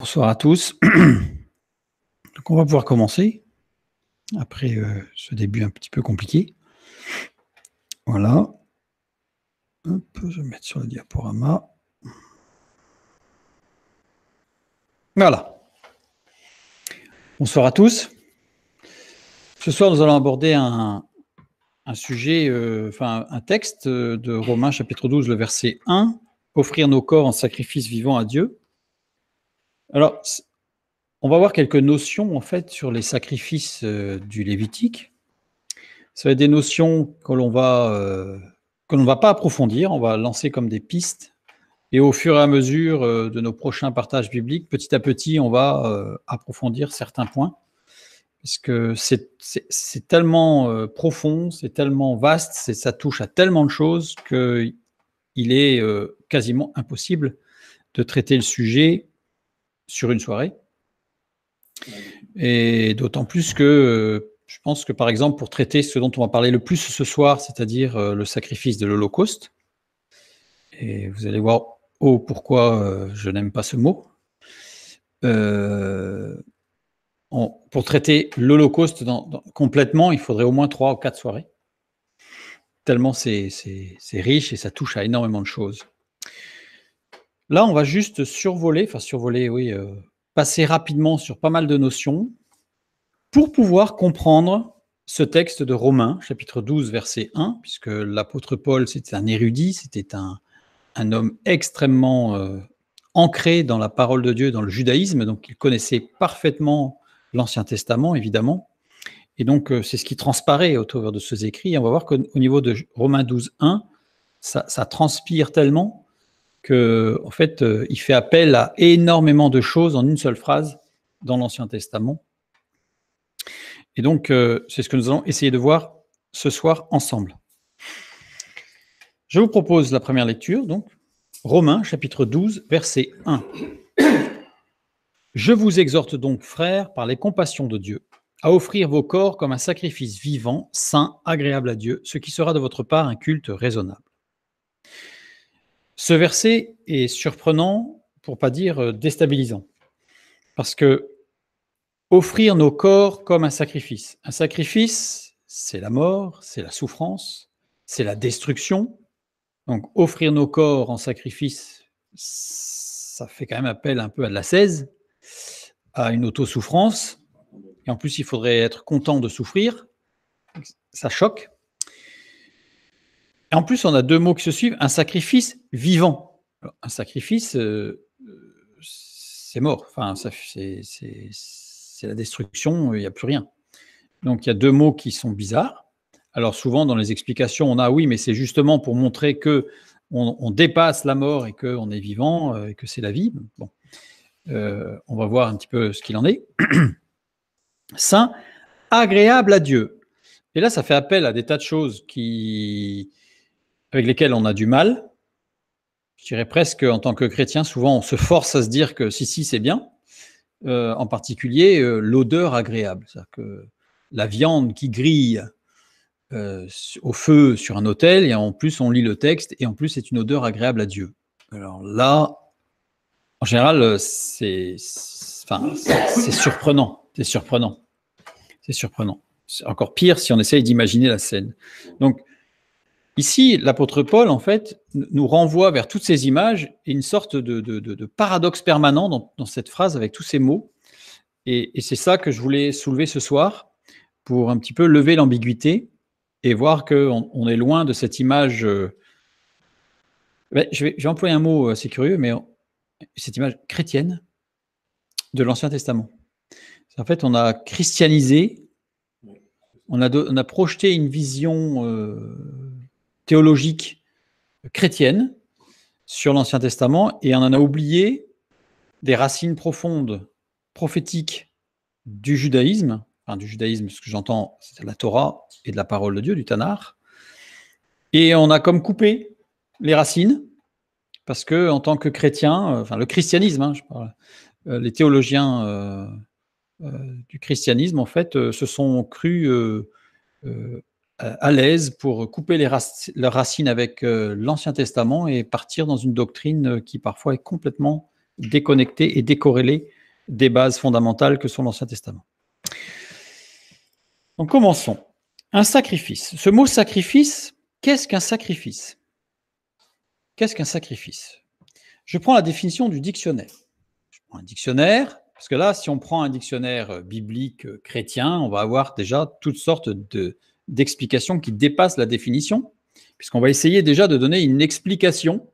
Bonsoir à tous. Donc on va pouvoir commencer après ce début un petit peu compliqué. Voilà. Hop, je vais mettre sur le diaporama. Voilà. Bonsoir à tous. Ce soir, nous allons aborder un sujet, un texte de Romains chapitre 12, le verset 1, « Offrir nos corps en sacrifice vivant à Dieu ». Alors, on va voir quelques notions en fait sur les sacrifices du Lévitique. Ça va être des notions que l'on ne va pas approfondir, on va lancer comme des pistes. Et au fur et à mesure de nos prochains partages bibliques, petit à petit, on va approfondir certains points, parce que c'est tellement profond, c'est tellement vaste, ça touche à tellement de choses qu'il est quasiment impossible de traiter le sujet sur une soirée. Et d'autant plus que je pense que, par exemple, pour traiter ce dont on va parler le plus ce soir, c'est-à-dire le sacrifice de l'Holocauste, et vous allez voir pourquoi je n'aime pas ce mot. Pour traiter l'Holocauste complètement, il faudrait au moins 3 ou 4 soirées. Tellement c'est riche et ça touche à énormément de choses. Là, on va juste survoler, passer rapidement sur pas mal de notions pour pouvoir comprendre ce texte de Romains, chapitre 12, verset 1, puisque l'apôtre Paul, c'était un érudit, c'était un homme extrêmement ancré dans la parole de Dieu, dans le judaïsme, donc il connaissait parfaitement l'Ancien Testament, évidemment, et donc c'est ce qui transparaît autour de ces écrits. Et on va voir qu'au niveau de Romains 12, 1, ça transpire tellement qu'en fait, il fait appel à énormément de choses en une seule phrase dans l'Ancien Testament. Et donc, c'est ce que nous allons essayer de voir ce soir ensemble. Je vous propose la première lecture, donc, Romains, chapitre 12, verset 1. « Je vous exhorte donc, frères, par les compassions de Dieu, à offrir vos corps comme un sacrifice vivant, saint, agréable à Dieu, ce qui sera de votre part un culte raisonnable. » Ce verset est surprenant, pour ne pas dire déstabilisant, parce que offrir nos corps comme un sacrifice, c'est la mort, c'est la souffrance, c'est la destruction. Donc offrir nos corps en sacrifice, ça fait quand même appel un peu à de l'ascèse, à une autosouffrance, et en plus il faudrait être content de souffrir, ça choque. Et en plus on a deux mots qui se suivent, un sacrifice vivant. Alors, un sacrifice, c'est mort, enfin, c'est la destruction, il n'y a plus rien. Donc il y a deux mots qui sont bizarres. Alors souvent dans les explications on a oui, mais c'est justement pour montrer que on dépasse la mort et qu'on est vivant et que c'est la vie. Bon. On va voir un petit peu ce qu'il en est. Saint, agréable à Dieu. Et là, ça fait appel à des tas de choses avec lesquelles on a du mal. Je dirais presque, en tant que chrétien, souvent on se force à se dire que si, c'est bien. En particulier, l'odeur agréable. C'est-à-dire que la viande qui grille au feu sur un autel, et en plus on lit le texte, et en plus c'est une odeur agréable à Dieu. Alors là, en général, c'est surprenant. C'est surprenant. C'est encore pire si on essaye d'imaginer la scène. Donc, ici, l'apôtre Paul, en fait, nous renvoie vers toutes ces images et une sorte de paradoxe permanent dans cette phrase avec tous ces mots. Et c'est ça que je voulais soulever ce soir pour un petit peu lever l'ambiguïté et voir qu'on est loin de cette image. Je vais employer un mot assez curieux, mais cette image chrétienne de l'Ancien Testament. En fait, on a christianisé, on a projeté une vision théologique chrétienne sur l'Ancien Testament et on en a oublié des racines profondes, prophétiques du judaïsme, ce que j'entends, c'est de la Torah et de la parole de Dieu, du Tanakh, et on a comme coupé les racines, parce que en tant que chrétien, le christianisme, je parle, les théologiens du christianisme, en fait, se sont crus à l'aise pour couper leurs racines avec l'Ancien Testament et partir dans une doctrine qui parfois est complètement déconnecter et décorréler des bases fondamentales que sont l'Ancien Testament. Donc commençons. Un sacrifice. Ce mot sacrifice, qu'est-ce qu'un sacrifice? Qu'est-ce qu'un sacrifice? Je prends la définition du dictionnaire. Je prends un dictionnaire, parce que là, si on prend un dictionnaire biblique chrétien, on va avoir déjà toutes sortes d'explications qui dépassent la définition, puisqu'on va essayer déjà de donner une explication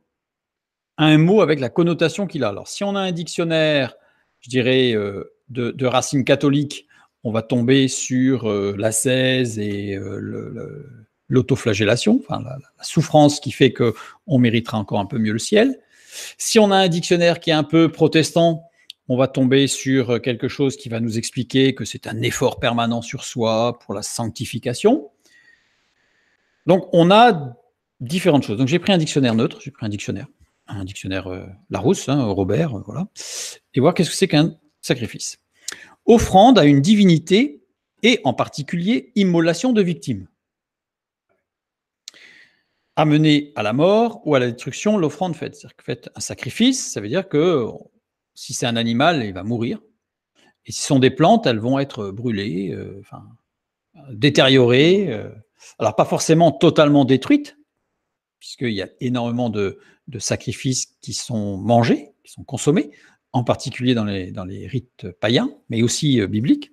à un mot avec la connotation qu'il a. Alors, si on a un dictionnaire, je dirais, de racines catholiques, on va tomber sur l'ascèse et l'autoflagellation, enfin la souffrance qui fait qu'on méritera encore un peu mieux le ciel. Si on a un dictionnaire qui est un peu protestant, on va tomber sur quelque chose qui va nous expliquer que c'est un effort permanent sur soi pour la sanctification. Donc, on a différentes choses. Donc, j'ai pris un dictionnaire neutre, j'ai pris un dictionnaire Larousse, Robert, voilà, et voir qu'est-ce que c'est qu'un sacrifice. Offrande à une divinité et en particulier immolation de victimes. Amener à la mort ou à la destruction l'offrande faite. C'est-à-dire que faites un sacrifice, ça veut dire que si c'est un animal, il va mourir. Et si ce sont des plantes, elles vont être brûlées, détériorées. Alors pas forcément totalement détruites, puisqu'il y a énormément de sacrifices qui sont mangés, qui sont consommés, en particulier dans les rites païens, mais aussi bibliques.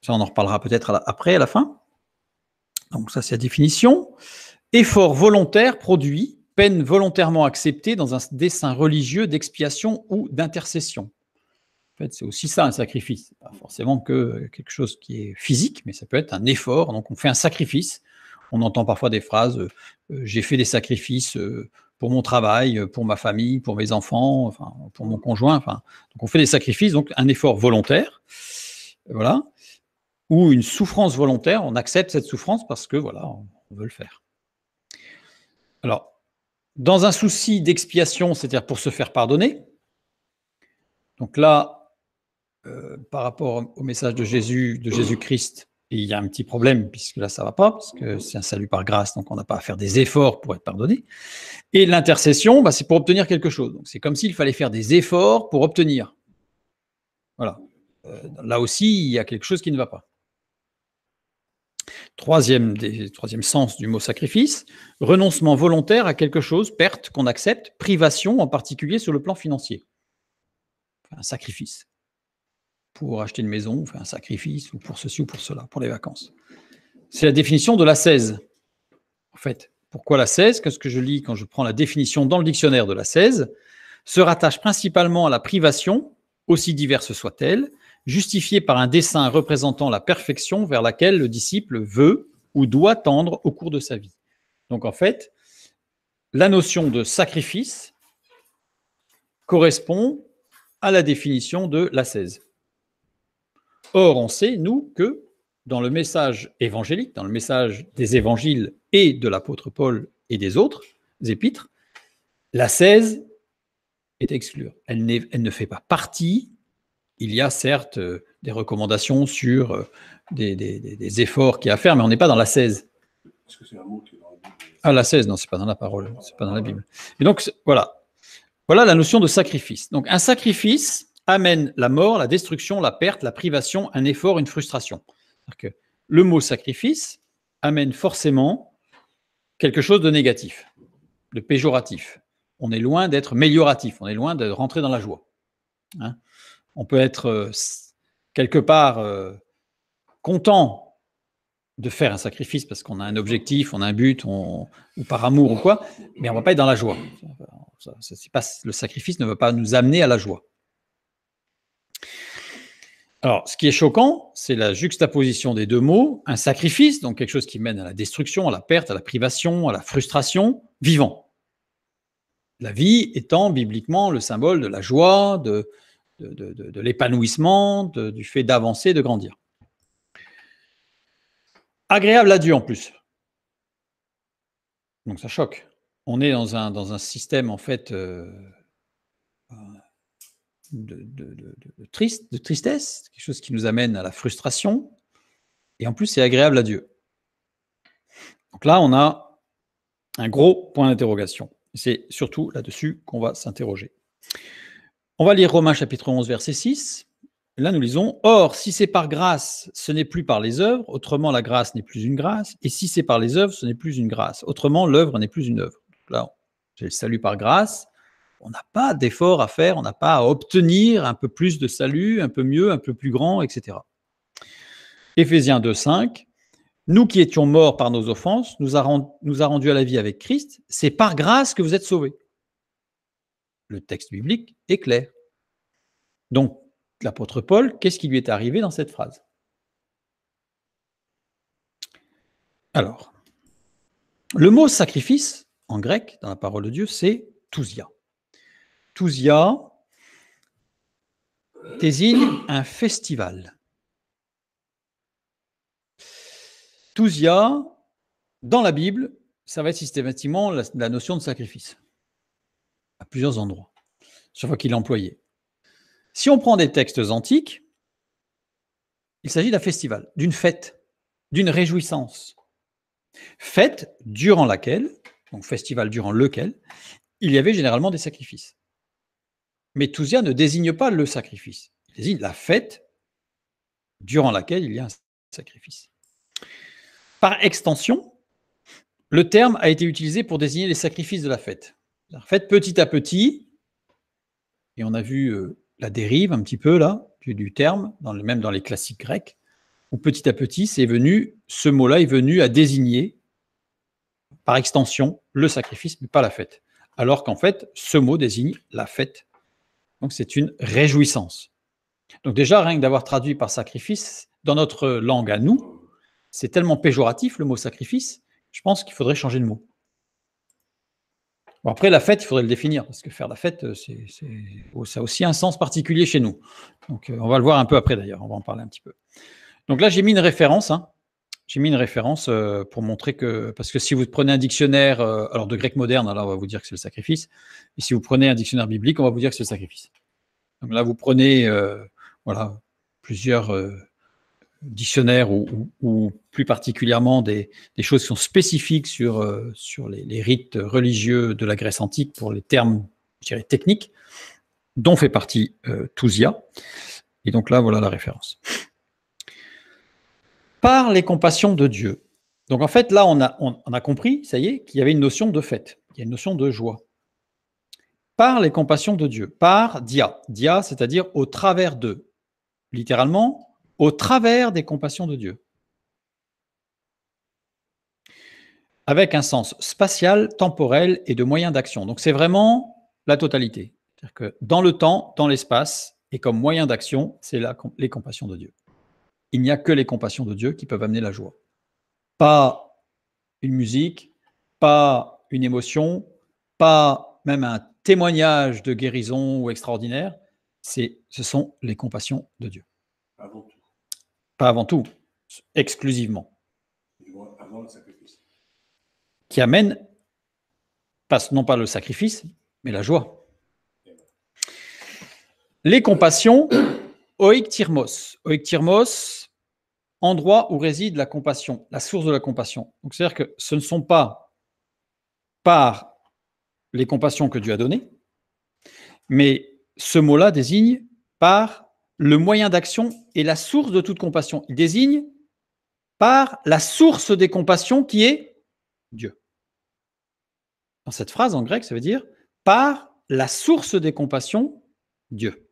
Ça, on en reparlera peut-être après, à la fin. Donc ça, c'est la définition. Effort volontaire produit, peine volontairement acceptée dans un dessein religieux d'expiation ou d'intercession. En fait, c'est aussi ça, un sacrifice. C'est pas forcément que quelque chose qui est physique, mais ça peut être un effort. Donc on fait un sacrifice. On entend parfois des phrases j'ai fait des sacrifices pour mon travail, pour ma famille, pour mes enfants, enfin, pour mon conjoint. Enfin, donc on fait des sacrifices, donc un effort volontaire, voilà, ou une souffrance volontaire. On accepte cette souffrance parce que voilà, on veut le faire. Alors, dans un souci d'expiation, c'est-à-dire pour se faire pardonner. Donc là, par rapport au message de Jésus-Christ. Et il y a un petit problème, puisque là, ça ne va pas, parce que c'est un salut par grâce, donc on n'a pas à faire des efforts pour être pardonné. Et l'intercession, c'est pour obtenir quelque chose. Donc c'est comme s'il fallait faire des efforts pour obtenir. Voilà. Là aussi, il y a quelque chose qui ne va pas. Troisième sens du mot sacrifice, renoncement volontaire à quelque chose, perte qu'on accepte, privation, en particulier sur le plan financier. Un sacrifice. Pour acheter une maison, on fait un sacrifice, ou pour ceci ou pour cela, pour les vacances. C'est la définition de l'ascèse. En fait, pourquoi l'ascèse? Qu'est-ce que je lis quand je prends la définition dans le dictionnaire de l'ascèse? Se rattache principalement à la privation, aussi diverse soit-elle, justifiée par un dessein représentant la perfection vers laquelle le disciple veut ou doit tendre au cours de sa vie. Donc en fait, la notion de sacrifice correspond à la définition de l'ascèse. Or, on sait, nous, que dans le message évangélique, dans le message des évangiles et de l'apôtre Paul et des autres épîtres, l'ascèse est exclue. Elle ne fait pas partie. Il y a certes des recommandations sur des efforts qu'il y a à faire, mais on n'est pas dans l'ascèse. Est-ce que c'est un mot qui est dans la Bible? Ah, l'ascèse, non, c'est pas dans la parole, c'est pas dans la Bible. Et donc, voilà la notion de sacrifice. Donc, un sacrifice amène la mort, la destruction, la perte, la privation, un effort, une frustration. C'est-à-dire que le mot sacrifice amène forcément quelque chose de négatif, de péjoratif. On est loin d'être mélioratif, on est loin de rentrer dans la joie. Hein, on peut être quelque part content de faire un sacrifice parce qu'on a un objectif, on a un but, ou par amour ou quoi, mais on ne va pas être dans la joie. Le sacrifice ne va pas nous amener à la joie. Alors, ce qui est choquant, c'est la juxtaposition des deux mots, un sacrifice, donc quelque chose qui mène à la destruction, à la perte, à la privation, à la frustration, vivant. La vie étant bibliquement le symbole de la joie, de l'épanouissement, du fait d'avancer, de grandir. Agréable à Dieu en plus. Donc ça choque. On est dans un système en fait de tristesse, quelque chose qui nous amène à la frustration, et en plus c'est agréable à Dieu. Donc là, on a un gros point d'interrogation. C'est surtout là-dessus qu'on va s'interroger. On va lire Romains chapitre 11, verset 6. Là, nous lisons « Or, si c'est par grâce, ce n'est plus par les œuvres, autrement la grâce n'est plus une grâce, et si c'est par les œuvres, ce n'est plus une grâce, autrement l'œuvre n'est plus une œuvre. » Là, j'ai le salut par grâce, on n'a pas d'effort à faire, on n'a pas à obtenir un peu plus de salut, un peu mieux, un peu plus grand, etc. Éphésiens 2, 5. « Nous qui étions morts par nos offenses, nous a rendus à la vie avec Christ, c'est par grâce que vous êtes sauvés. » Le texte biblique est clair. Donc, l'apôtre Paul, qu'est-ce qui lui est arrivé dans cette phrase? Alors, le mot sacrifice, en grec, dans la parole de Dieu, c'est tousia. Tousia désigne un festival. Tousia, dans la Bible, ça va être systématiquement la notion de sacrifice, à plusieurs endroits, chaque fois qu'il est employé. Si on prend des textes antiques, il s'agit d'un festival, d'une fête, d'une réjouissance. Fête durant laquelle, donc festival durant lequel, il y avait généralement des sacrifices. Mais tousia ne désigne pas le sacrifice, il désigne la fête durant laquelle il y a un sacrifice. Par extension, le terme a été utilisé pour désigner les sacrifices de la fête. La fête petit à petit, et on a vu la dérive un petit peu là, du terme, même dans les classiques grecs, où petit à petit, ce mot-là est venu à désigner, par extension, le sacrifice, mais pas la fête. Alors qu'en fait, ce mot désigne la fête. Donc c'est une réjouissance. Donc déjà, rien que d'avoir traduit par sacrifice, dans notre langue à nous, c'est tellement péjoratif le mot sacrifice, je pense qu'il faudrait changer de mot. Bon, après, la fête, il faudrait le définir, parce que faire la fête, ça a aussi un sens particulier chez nous. Donc on va le voir un peu après d'ailleurs, on va en parler un petit peu. Donc là, j'ai mis une référence, pour montrer que, parce que si vous prenez un dictionnaire, alors de grec moderne, alors on va vous dire que c'est le sacrifice, et si vous prenez un dictionnaire biblique, on va vous dire que c'est le sacrifice. Donc là, vous prenez plusieurs dictionnaires ou plus particulièrement des choses qui sont spécifiques sur les rites religieux de la Grèce antique pour les termes, je dirais, techniques, dont fait partie tousia. Et donc là, voilà la référence. Par les compassions de Dieu. Donc en fait, là, on a compris, ça y est, qu'il y avait une notion de fête, il y a une notion de joie. Par les compassions de Dieu, par dia. Dia, c'est-à-dire au travers d'eux. Littéralement, au travers des compassions de Dieu. Avec un sens spatial, temporel et de moyens d'action. Donc c'est vraiment la totalité. C'est-à-dire que dans le temps, dans l'espace, et comme moyen d'action, c'est les compassions de Dieu. Il n'y a que les compassions de Dieu qui peuvent amener la joie. Pas une musique, pas une émotion, pas même un témoignage de guérison ou extraordinaire, ce sont les compassions de Dieu. Avant tout. Pas avant tout, exclusivement. Avant le sacrifice. Qui amène, non pas le sacrifice, mais la joie. Les compassions, oiktirmos. Oiktirmos, endroit où réside la compassion, la source de la compassion. Donc c'est-à-dire que ce ne sont pas par les compassions que Dieu a données, mais ce mot-là désigne par le moyen d'action et la source de toute compassion. Il désigne par la source des compassions qui est Dieu. Dans cette phrase en grec, ça veut dire par la source des compassions, Dieu.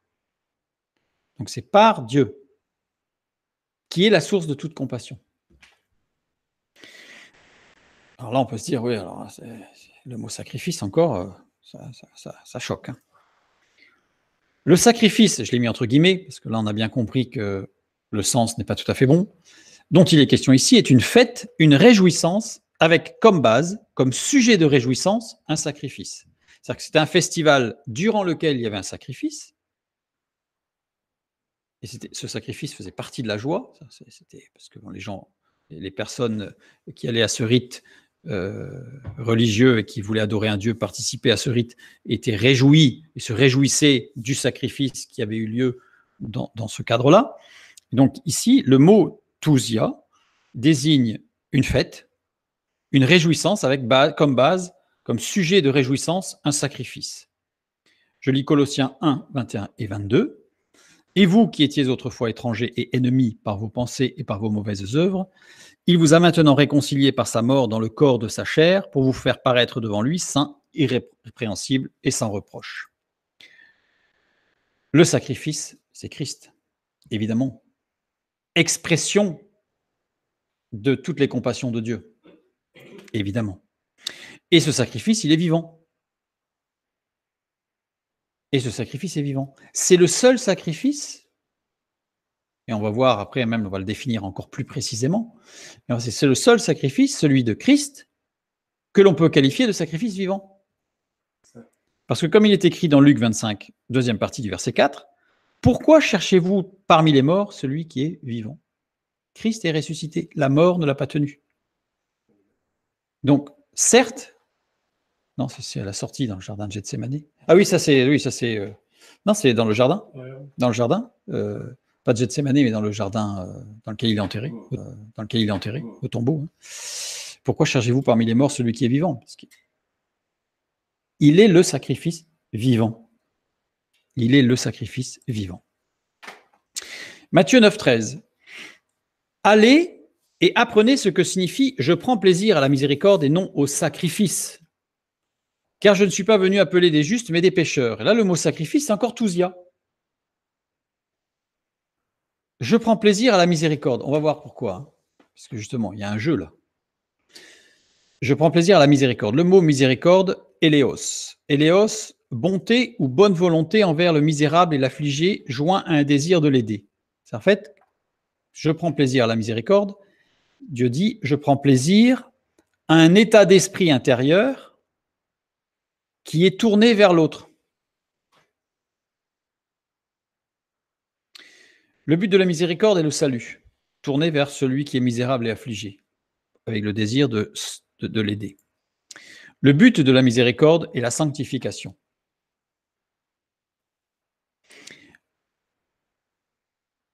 Donc c'est par Dieu qui est la source de toute compassion. Alors là, on peut se dire, oui, alors le mot sacrifice encore, ça choque. Hein. Le sacrifice, je l'ai mis entre guillemets, parce que là, on a bien compris que le sens n'est pas tout à fait bon, dont il est question ici, est une fête, une réjouissance, avec comme base, comme sujet de réjouissance, un sacrifice. C'est-à-dire que c'était un festival durant lequel il y avait un sacrifice, et ce sacrifice faisait partie de la joie, c'était parce que les personnes qui allaient à ce rite religieux et qui voulaient adorer un Dieu, participer à ce rite, étaient réjouis et se réjouissaient du sacrifice qui avait eu lieu dans ce cadre-là. Et donc ici, le mot tousia désigne une fête, une réjouissance avec comme base, comme sujet de réjouissance, un sacrifice. Je lis Colossiens 1, 21 et 22. « Et vous qui étiez autrefois étrangers et ennemis par vos pensées et par vos mauvaises œuvres, il vous a maintenant réconciliés par sa mort dans le corps de sa chair pour vous faire paraître devant lui saint, irrépréhensible et sans reproche. » Le sacrifice, c'est Christ, évidemment. Expression de toutes les compassions de Dieu, évidemment. Et ce sacrifice, il est vivant. Et ce sacrifice est vivant. C'est le seul sacrifice, et on va voir après, même on va le définir encore plus précisément, c'est le seul sacrifice, celui de Christ, que l'on peut qualifier de sacrifice vivant. Parce que comme il est écrit dans Luc 25, deuxième partie du verset 4, « Pourquoi cherchez-vous parmi les morts celui qui est vivant ?» Christ est ressuscité, la mort ne l'a pas tenu. Donc, certes, non, c'est à la sortie dans le jardin de Gethsémani. Ah oui, non, c'est dans le jardin. Dans le jardin, pas de Gethsémani, mais dans le jardin dans lequel il est enterré, au tombeau. Hein. Pourquoi cherchez-vous parmi les morts celui qui est vivant? Parce qu'il est le sacrifice vivant. Il est le sacrifice vivant. Matthieu 9, 13. Allez et apprenez ce que signifie « Je prends plaisir à la miséricorde et non au sacrifice ». Car je ne suis pas venu appeler des justes, mais des pécheurs. Et là, le mot sacrifice, c'est encore tousia. Je prends plaisir à la miséricorde. On va voir pourquoi. Hein. Parce que justement, il y a un jeu là. Je prends plaisir à la miséricorde. Le mot miséricorde, éléos. Éléos, bonté ou bonne volonté envers le misérable et l'affligé, joint à un désir de l'aider. C'est en fait, je prends plaisir à la miséricorde. Dieu dit, je prends plaisir à un état d'esprit intérieur qui est tourné vers l'autre. Le but de la miséricorde est le salut, tourné vers celui qui est misérable et affligé, avec le désir de l'aider. Le but de la miséricorde est la sanctification.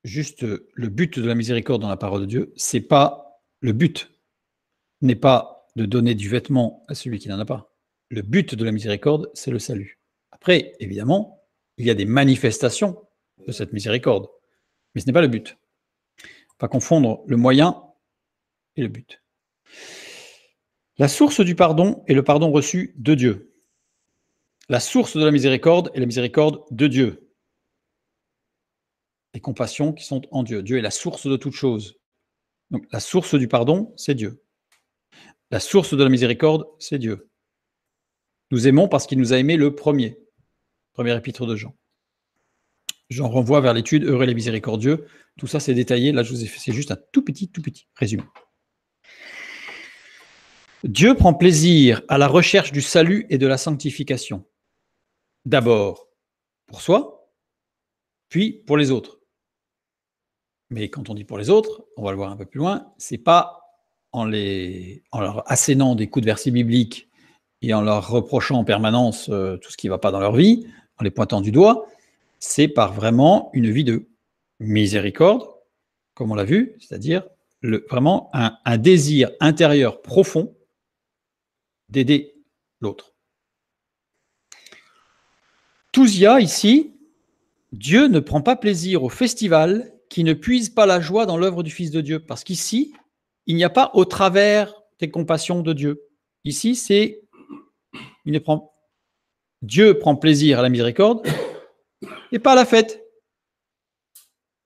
Juste, le but de la miséricorde dans la parole de Dieu, c'est pas le but n'est pas de donner du vêtement à celui qui n'en a pas. Le but de la miséricorde, c'est le salut. Après, évidemment, il y a des manifestations de cette miséricorde, mais ce n'est pas le but. Il ne faut pas confondre le moyen et le but. La source du pardon est le pardon reçu de Dieu. La source de la miséricorde est la miséricorde de Dieu. Les compassions qui sont en Dieu. Dieu est la source de toute chose. Donc, la source du pardon, c'est Dieu. La source de la miséricorde, c'est Dieu. Nous aimons parce qu'il nous a aimés le premier. Première épître de Jean. J'en renvoie vers l'étude « Heureux les miséricordieux ». Tout ça, c'est détaillé. Là, je vous ai fait, c'est juste un tout petit résumé. Dieu prend plaisir à la recherche du salut et de la sanctification. D'abord pour soi, puis pour les autres. Mais quand on dit pour les autres, on va le voir un peu plus loin, c'est pas en leur assénant des coups de versets bibliques et en leur reprochant en permanence tout ce qui ne va pas dans leur vie, en les pointant du doigt, c'est par vraiment une vie de miséricorde, comme on l'a vu, c'est-à-dire vraiment un désir intérieur profond d'aider l'autre. Tousia, ici, Dieu ne prend pas plaisir au festival qui ne puise pas la joie dans l'œuvre du Fils de Dieu, parce qu'ici, il n'y a pas au travers des compassions de Dieu. Ici, Dieu prend plaisir à la miséricorde et pas à la fête.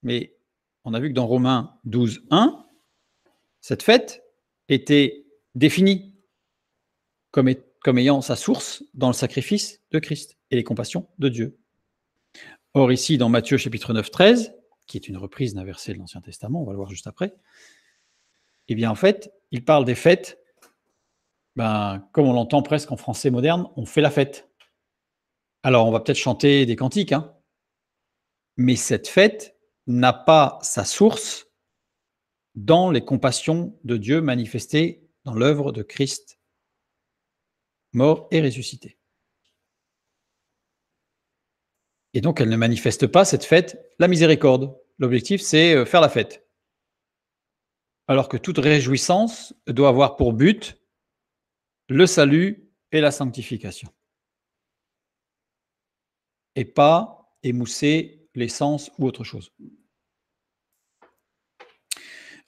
Mais on a vu que dans Romains 12, 1, cette fête était définie comme ayant sa source dans le sacrifice de Christ et les compassions de Dieu. Or ici, dans Matthieu chapitre 9, 13, qui est une reprise d'un verset de l'Ancien Testament, on va le voir juste après, eh bien en fait, il parle des fêtes, comme on l'entend presque en français moderne, on fait la fête. Alors on va peut-être chanter des cantiques, hein, mais cette fête n'a pas sa source dans les compassions de Dieu manifestées dans l'œuvre de Christ, mort et ressuscité. Et donc, elle ne manifeste pas, cette fête, la miséricorde. L'objectif, c'est faire la fête. Alors que toute réjouissance doit avoir pour but le salut et la sanctification. et pas émousser l'essence ou autre chose.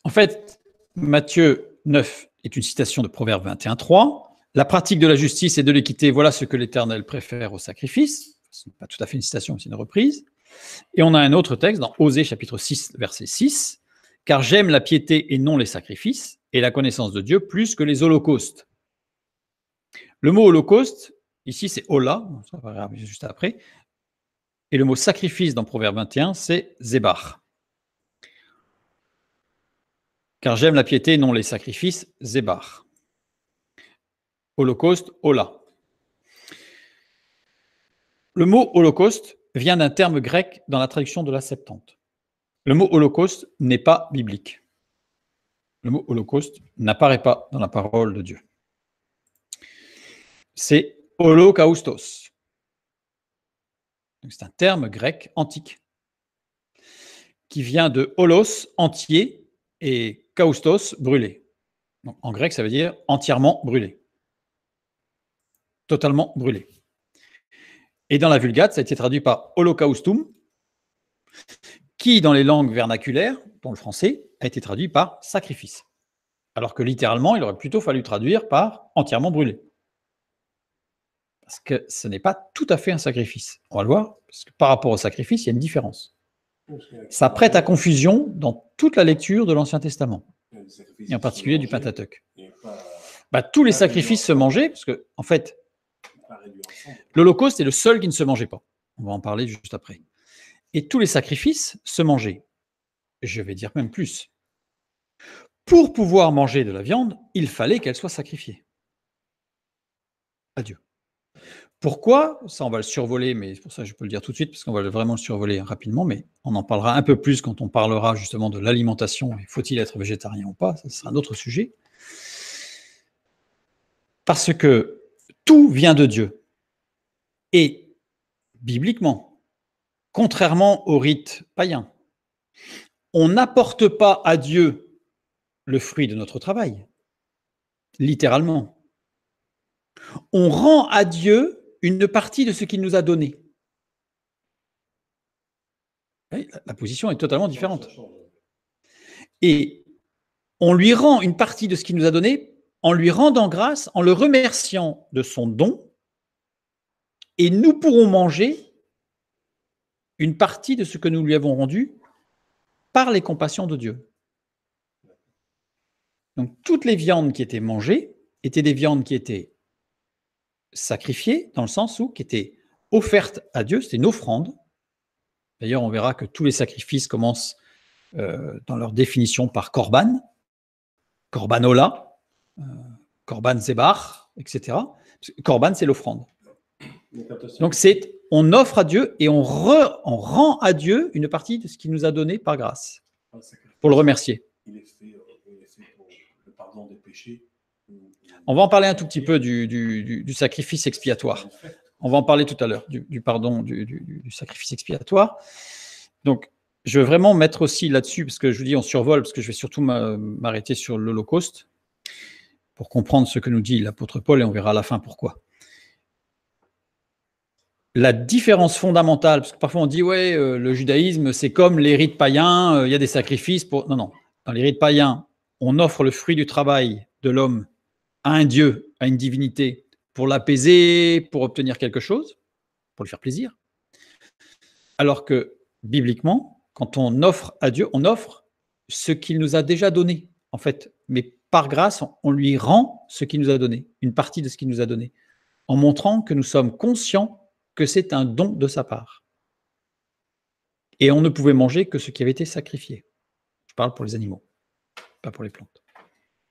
En fait, Matthieu 9 est une citation de Proverbe 21:3. La pratique de la justice et de l'équité, voilà ce que l'Éternel préfère au sacrifice. Ce n'est pas tout à fait une citation, c'est une reprise. Et on a un autre texte dans Osée chapitre 6, verset 6. Car j'aime la piété et non les sacrifices, et la connaissance de Dieu plus que les holocaustes. Le mot holocauste, ici c'est hola, ça va arriver juste après, et le mot sacrifice dans Proverbe 21, c'est zébach. Car j'aime la piété et non les sacrifices, zébach. Holocauste, hola. Le mot holocauste vient d'un terme grec dans la traduction de la Septante. Le mot holocauste n'est pas biblique. Le mot holocauste n'apparaît pas dans la parole de Dieu. C'est holocaustos. C'est un terme grec antique qui vient de holos, entier, et kaustos, brûlé. Donc, en grec, ça veut dire entièrement brûlé. Totalement brûlé. Et dans la Vulgate, ça a été traduit par holocaustum, qui, dans les langues vernaculaires, dont le français, a été traduit par sacrifice. Alors que littéralement, il aurait plutôt fallu traduire par entièrement brûlé. Parce que ce n'est pas tout à fait un sacrifice. On va le voir, parce que par rapport au sacrifice, il y a une différence. Ça prête à confusion dans toute la lecture de l'Ancien Testament, et en particulier du Pentateuque. Tous les sacrifices se mangeaient, parce que, en fait, l'Holocauste est le seul qui ne se mangeait pas. On va en parler juste après. Et tous les sacrifices se mangeaient. Je vais dire même plus. Pour pouvoir manger de la viande, il fallait qu'elle soit sacrifiée à Dieu. Pourquoi? Ça, on va le survoler, mais c'est pour ça que je peux le dire tout de suite, parce qu'on va vraiment le survoler rapidement, mais on en parlera un peu plus quand on parlera justement de l'alimentation, et faut-il être végétarien ou pas, ça sera un autre sujet. Parce que tout vient de Dieu. Et, bibliquement, contrairement au rite païen, on n'apporte pas à Dieu le fruit de notre travail, littéralement. On rend à Dieu une partie de ce qu'il nous a donné. La position est totalement différente. Et on lui rend une partie de ce qu'il nous a donné en lui rendant grâce, en le remerciant de son don, et nous pourrons manger une partie de ce que nous lui avons rendu par les compassions de Dieu. Donc toutes les viandes qui étaient mangées étaient des viandes qui étaient sacrifiées, dans le sens où qui étaient offertes à Dieu, c'était une offrande. D'ailleurs, on verra que tous les sacrifices commencent dans leur définition par korban, korbanola, korban zebach, etc. Korban, c'est l'offrande. Donc, on offre à Dieu et on rend à Dieu une partie de ce qu'il nous a donné par grâce, pour le remercier. Il est fait pour le pardon des péchés. On va en parler un tout petit peu du sacrifice expiatoire. On va en parler tout à l'heure, du pardon, du sacrifice expiatoire. Donc, je veux vraiment mettre aussi là-dessus, parce que je vous dis, on survole, parce que je vais surtout m'arrêter sur l'Holocauste, pour comprendre ce que nous dit l'apôtre Paul, et on verra à la fin pourquoi. La différence fondamentale, parce que parfois on dit, ouais, le judaïsme, c'est comme les rites païens, il y a des sacrifices pour... Non. Dans les rites païens, on offre le fruit du travail de l'homme à un dieu, à une divinité, pour l'apaiser, pour obtenir quelque chose, pour lui faire plaisir. Alors que, bibliquement, quand on offre à Dieu, on offre ce qu'il nous a déjà donné, en fait. Mais par grâce, on lui rend ce qu'il nous a donné, une partie de ce qu'il nous a donné, en montrant que nous sommes conscients que c'est un don de sa part. Et on ne pouvait manger que ce qui avait été sacrifié. Je parle pour les animaux, pas pour les plantes,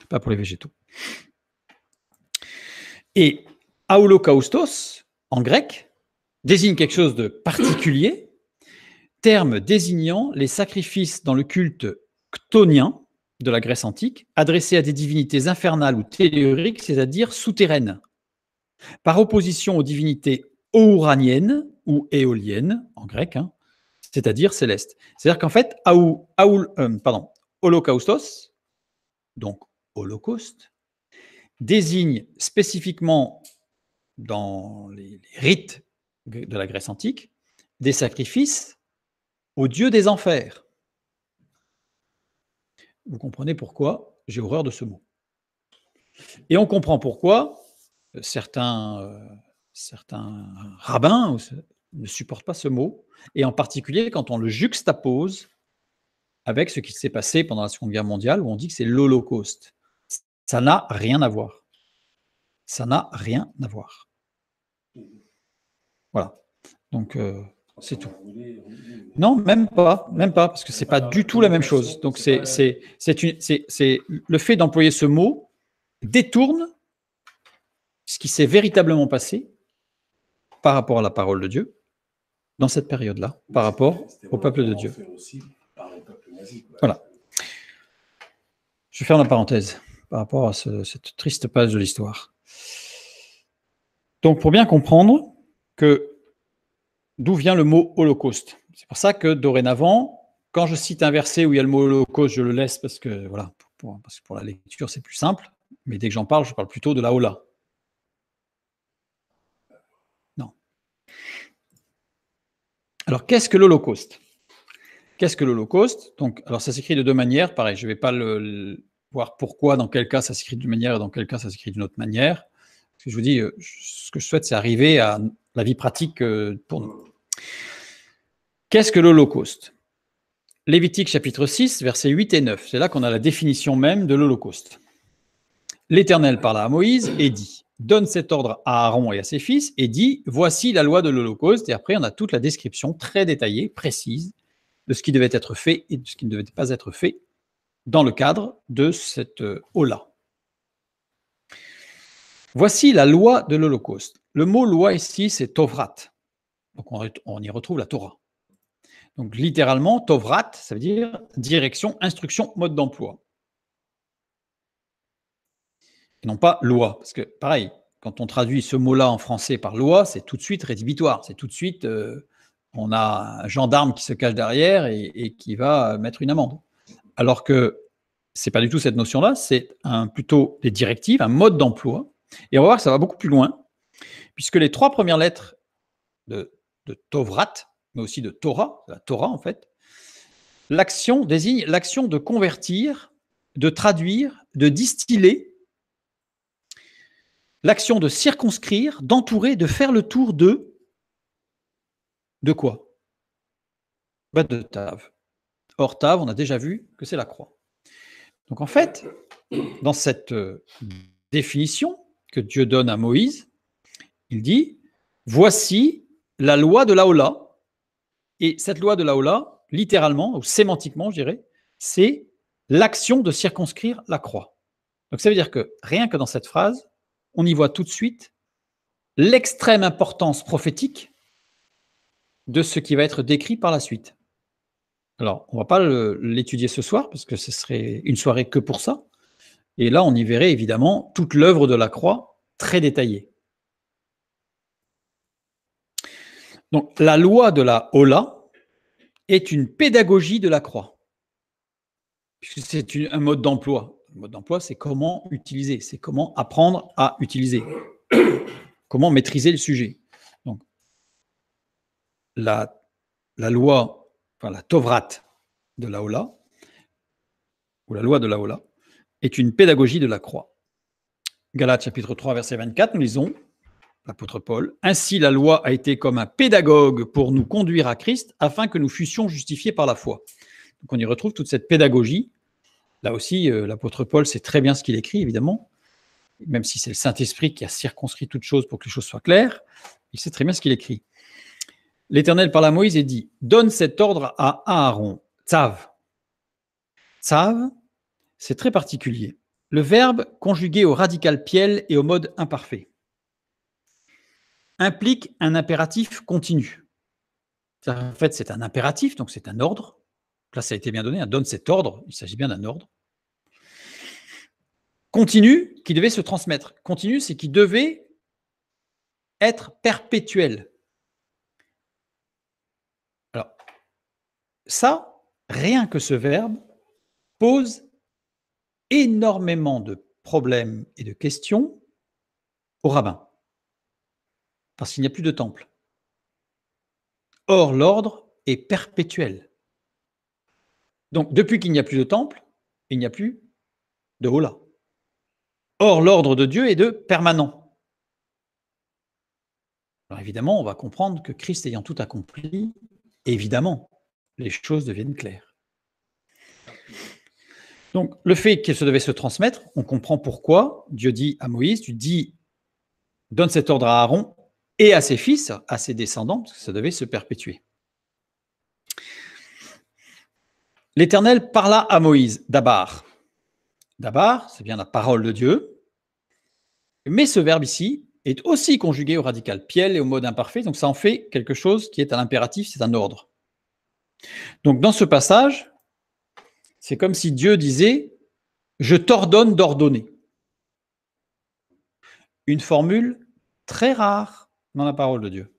pas pour les végétaux. Et holocaustos, en grec, désigne quelque chose de particulier, terme désignant les sacrifices dans le culte chtonien de la Grèce antique, adressés à des divinités infernales ou telluriques, c'est-à-dire souterraines, par opposition aux divinités ouraniennes ou éoliennes, en grec, c'est-à-dire célestes. C'est-à-dire qu'en fait, holocaustos, donc holocauste, désigne spécifiquement dans les rites de la Grèce antique des sacrifices au Dieu des enfers. Vous comprenez pourquoi j'ai horreur de ce mot. Et on comprend pourquoi certains rabbins ne supportent pas ce mot, et en particulier quand on le juxtapose avec ce qui s'est passé pendant la Seconde Guerre mondiale, où on dit que c'est l'Holocauste. Ça n'a rien à voir. Ça n'a rien à voir. Voilà. Donc, c'est tout. Non, même pas, parce que c'est pas du tout la même chose. Donc, c'est le fait d'employer ce mot détourne ce qui s'est véritablement passé par rapport à la parole de Dieu dans cette période-là, par rapport au peuple de Dieu. Voilà. Je ferme la parenthèse par rapport à cette triste page de l'histoire. Donc, pour bien comprendre d'où vient le mot holocauste. C'est pour ça que dorénavant, quand je cite un verset où il y a le mot holocauste, je le laisse parce que voilà, parce que pour la lecture c'est plus simple. Mais dès que j'en parle, je parle plutôt de la hola. Non. Alors, qu'est-ce que l'Holocauste ? Qu'est-ce que l'Holocauste ? Donc, alors ça s'écrit de deux manières. Pareil, je ne vais pas voir pourquoi, dans quel cas ça s'écrit d'une manière et dans quel cas ça s'écrit d'une autre manière. Parce que je vous dis, ce que je souhaite, c'est arriver à la vie pratique pour nous. Qu'est-ce que l'Holocauste ? Lévitique chapitre 6, versets 8 et 9. C'est là qu'on a la définition même de l'Holocauste. L'Éternel parla à Moïse et dit « Donne cet ordre à Aaron et à ses fils et dit « Voici la loi de l'Holocauste » et après on a toute la description très détaillée, précise, de ce qui devait être fait et de ce qui ne devait pas être fait dans le cadre de cette Hola. Voici la loi de l'Holocauste. Le mot loi ici, c'est Tovrat. Donc on y retrouve la Torah. Donc littéralement, Tovrat, ça veut dire direction, instruction, mode d'emploi. Et non pas loi. Parce que pareil, quand on traduit ce mot-là en français par loi, c'est tout de suite rédhibitoire. C'est tout de suite, on a un gendarme qui se cache derrière et qui va mettre une amende. Alors que c'est pas du tout cette notion-là, c'est plutôt des directives, un mode d'emploi. Et on va voir que ça va beaucoup plus loin, puisque les trois premières lettres de Tovrat, mais aussi de Torah, la Torah en fait, l'action désigne l'action de convertir, de traduire, de distiller, l'action de circonscrire, d'entourer, de faire le tour de quoi ? De Tav. Or, Tav, on a déjà vu que c'est la croix. Donc en fait, dans cette définition que Dieu donne à Moïse, il dit « Voici la loi de la Hola ». Et cette loi de la Hola, littéralement, ou sémantiquement, je dirais, c'est l'action de circonscrire la croix. Donc ça veut dire que rien que dans cette phrase, on y voit tout de suite l'extrême importance prophétique de ce qui va être décrit par la suite. Alors, on ne va pas l'étudier ce soir, parce que ce serait une soirée que pour ça. Et là, on y verrait évidemment toute l'œuvre de la croix très détaillée. Donc, la loi de la Hola est une pédagogie de la croix, puisque c'est un mode d'emploi. Le mode d'emploi, c'est comment utiliser, c'est comment apprendre à utiliser, comment maîtriser le sujet. Donc, la loi, enfin la Tovrat de la Hola, ou la loi de la Hola, est une pédagogie de la croix. Galates chapitre 3, verset 24, nous lisons l'apôtre Paul. « Ainsi la loi a été comme un pédagogue pour nous conduire à Christ, afin que nous fussions justifiés par la foi. » Donc on y retrouve toute cette pédagogie. Là aussi, l'apôtre Paul sait très bien ce qu'il écrit, évidemment, même si c'est le Saint-Esprit qui a circonscrit toutes choses pour que les choses soient claires, il sait très bien ce qu'il écrit. L'Éternel parle à Moïse et dit « Donne cet ordre à Aaron. » Tzav. Tzav, c'est très particulier. Le verbe conjugué au radical piel et au mode imparfait implique un impératif continu. En fait, c'est un impératif, donc c'est un ordre. Là, ça a été bien donné, donne cet ordre, il s'agit bien d'un ordre. Continu, qui devait se transmettre. Continu, c'est qui devait être perpétuel. Alors, ça, rien que ce verbe pose énormément de problèmes et de questions aux rabbins, parce qu'il n'y a plus de temple. Or, l'ordre est perpétuel. Donc, depuis qu'il n'y a plus de temple, il n'y a plus de Ola. Or, l'ordre de Dieu est de permanent. Alors évidemment, on va comprendre que Christ ayant tout accompli, évidemment, les choses deviennent claires. Donc, le fait qu'elle se devait se transmettre, on comprend pourquoi Dieu dit à Moïse, tu dis, donne cet ordre à Aaron et à ses fils, à ses descendants, parce que ça devait se perpétuer. L'Éternel parla à Moïse, Dabar. Dabar, c'est bien la parole de Dieu, mais ce verbe ici est aussi conjugué au radical piel et au mode imparfait, donc ça en fait quelque chose qui est à l'impératif, c'est un ordre. Donc dans ce passage, c'est comme si Dieu disait « je t'ordonne d'ordonner ». Une formule très rare dans la parole de Dieu.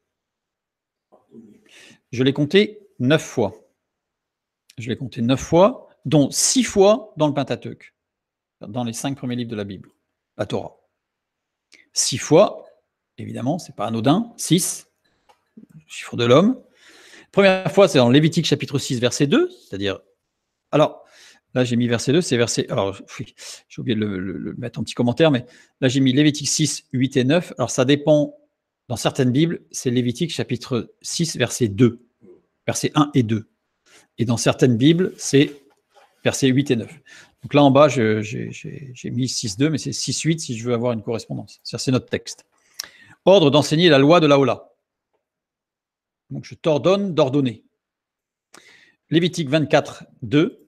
Je l'ai compté 9 fois. Je l'ai compté 9 fois, dont 6 fois dans le Pentateuque, dans les 5 premiers livres de la Bible, la Torah. 6 fois, évidemment, c'est pas anodin, 6, chiffre de l'homme. Première fois, c'est dans Lévitique chapitre 6, verset 2, c'est-à-dire, alors, là j'ai mis verset 2, c'est verset, alors oui, j'ai oublié de le mettre en petit commentaire, mais là j'ai mis Lévitique 6, 8 et 9, alors ça dépend, dans certaines Bibles, c'est Lévitique chapitre 6, verset 2, verset 1 et 2. Et dans certaines Bibles, c'est versets 8 et 9. Donc là en bas, j'ai mis 6.2, mais c'est 6.8 si je veux avoir une correspondance. C'est notre texte. Ordre d'enseigner la loi de la Ola. Donc je t'ordonne d'ordonner. Lévitique 24, 2.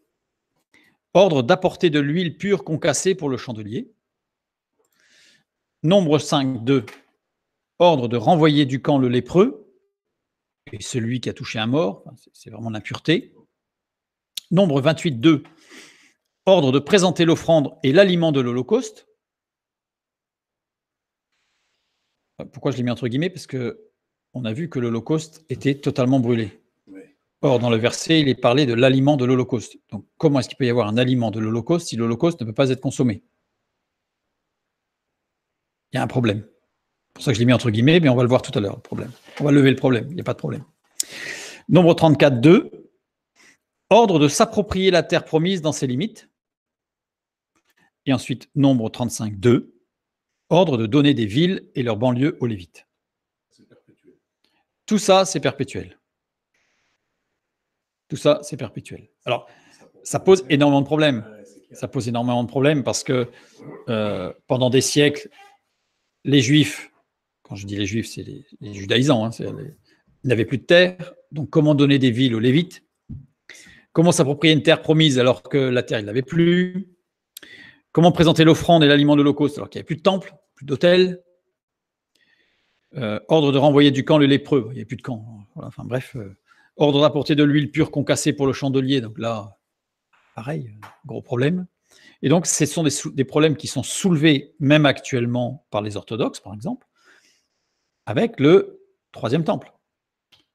Ordre d'apporter de l'huile pure concassée pour le chandelier. Nombre 5, 2. Ordre de renvoyer du camp le lépreux et celui qui a touché un mort. C'est vraiment l'impureté. Nombre 28, 2. Ordre de présenter l'offrande et l'aliment de l'Holocauste. Pourquoi je l'ai mis entre guillemets? Parce qu'on a vu que l'Holocauste était totalement brûlé. Or, dans le verset, il est parlé de l'aliment de l'Holocauste. Donc, comment est-ce qu'il peut y avoir un aliment de l'Holocauste si l'Holocauste ne peut pas être consommé? Il y a un problème. C'est pour ça que je l'ai mis entre guillemets, mais on va le voir tout à l'heure, le problème. On va lever le problème, il n'y a pas de problème. Nombre 34, 2. Ordre de s'approprier la terre promise dans ses limites. Et ensuite, nombre 35, 2, ordre de donner des villes et leurs banlieues aux Lévites. Tout ça, c'est perpétuel. Tout ça, c'est perpétuel. Alors, ça pose énormément de problèmes. Ça pose énormément de problèmes parce que pendant des siècles, les Juifs, quand je dis les Juifs, c'est les judaïsants, ils n'avaient plus de terre. Donc, comment donner des villes aux Lévites? Comment s'approprier une terre promise alors que la terre, ils ne l'avaient plus? Comment présenter l'offrande et l'aliment de l'Holocauste alors qu'il n'y avait plus de temple, plus d'hôtel? Ordre de renvoyer du camp le lépreux, il n'y avait plus de camp. Voilà, enfin bref, ordre d'apporter de l'huile pure concassée pour le chandelier, donc là, pareil, gros problème. Et donc, ce sont des problèmes qui sont soulevés même actuellement par les orthodoxes, par exemple, avec le troisième temple.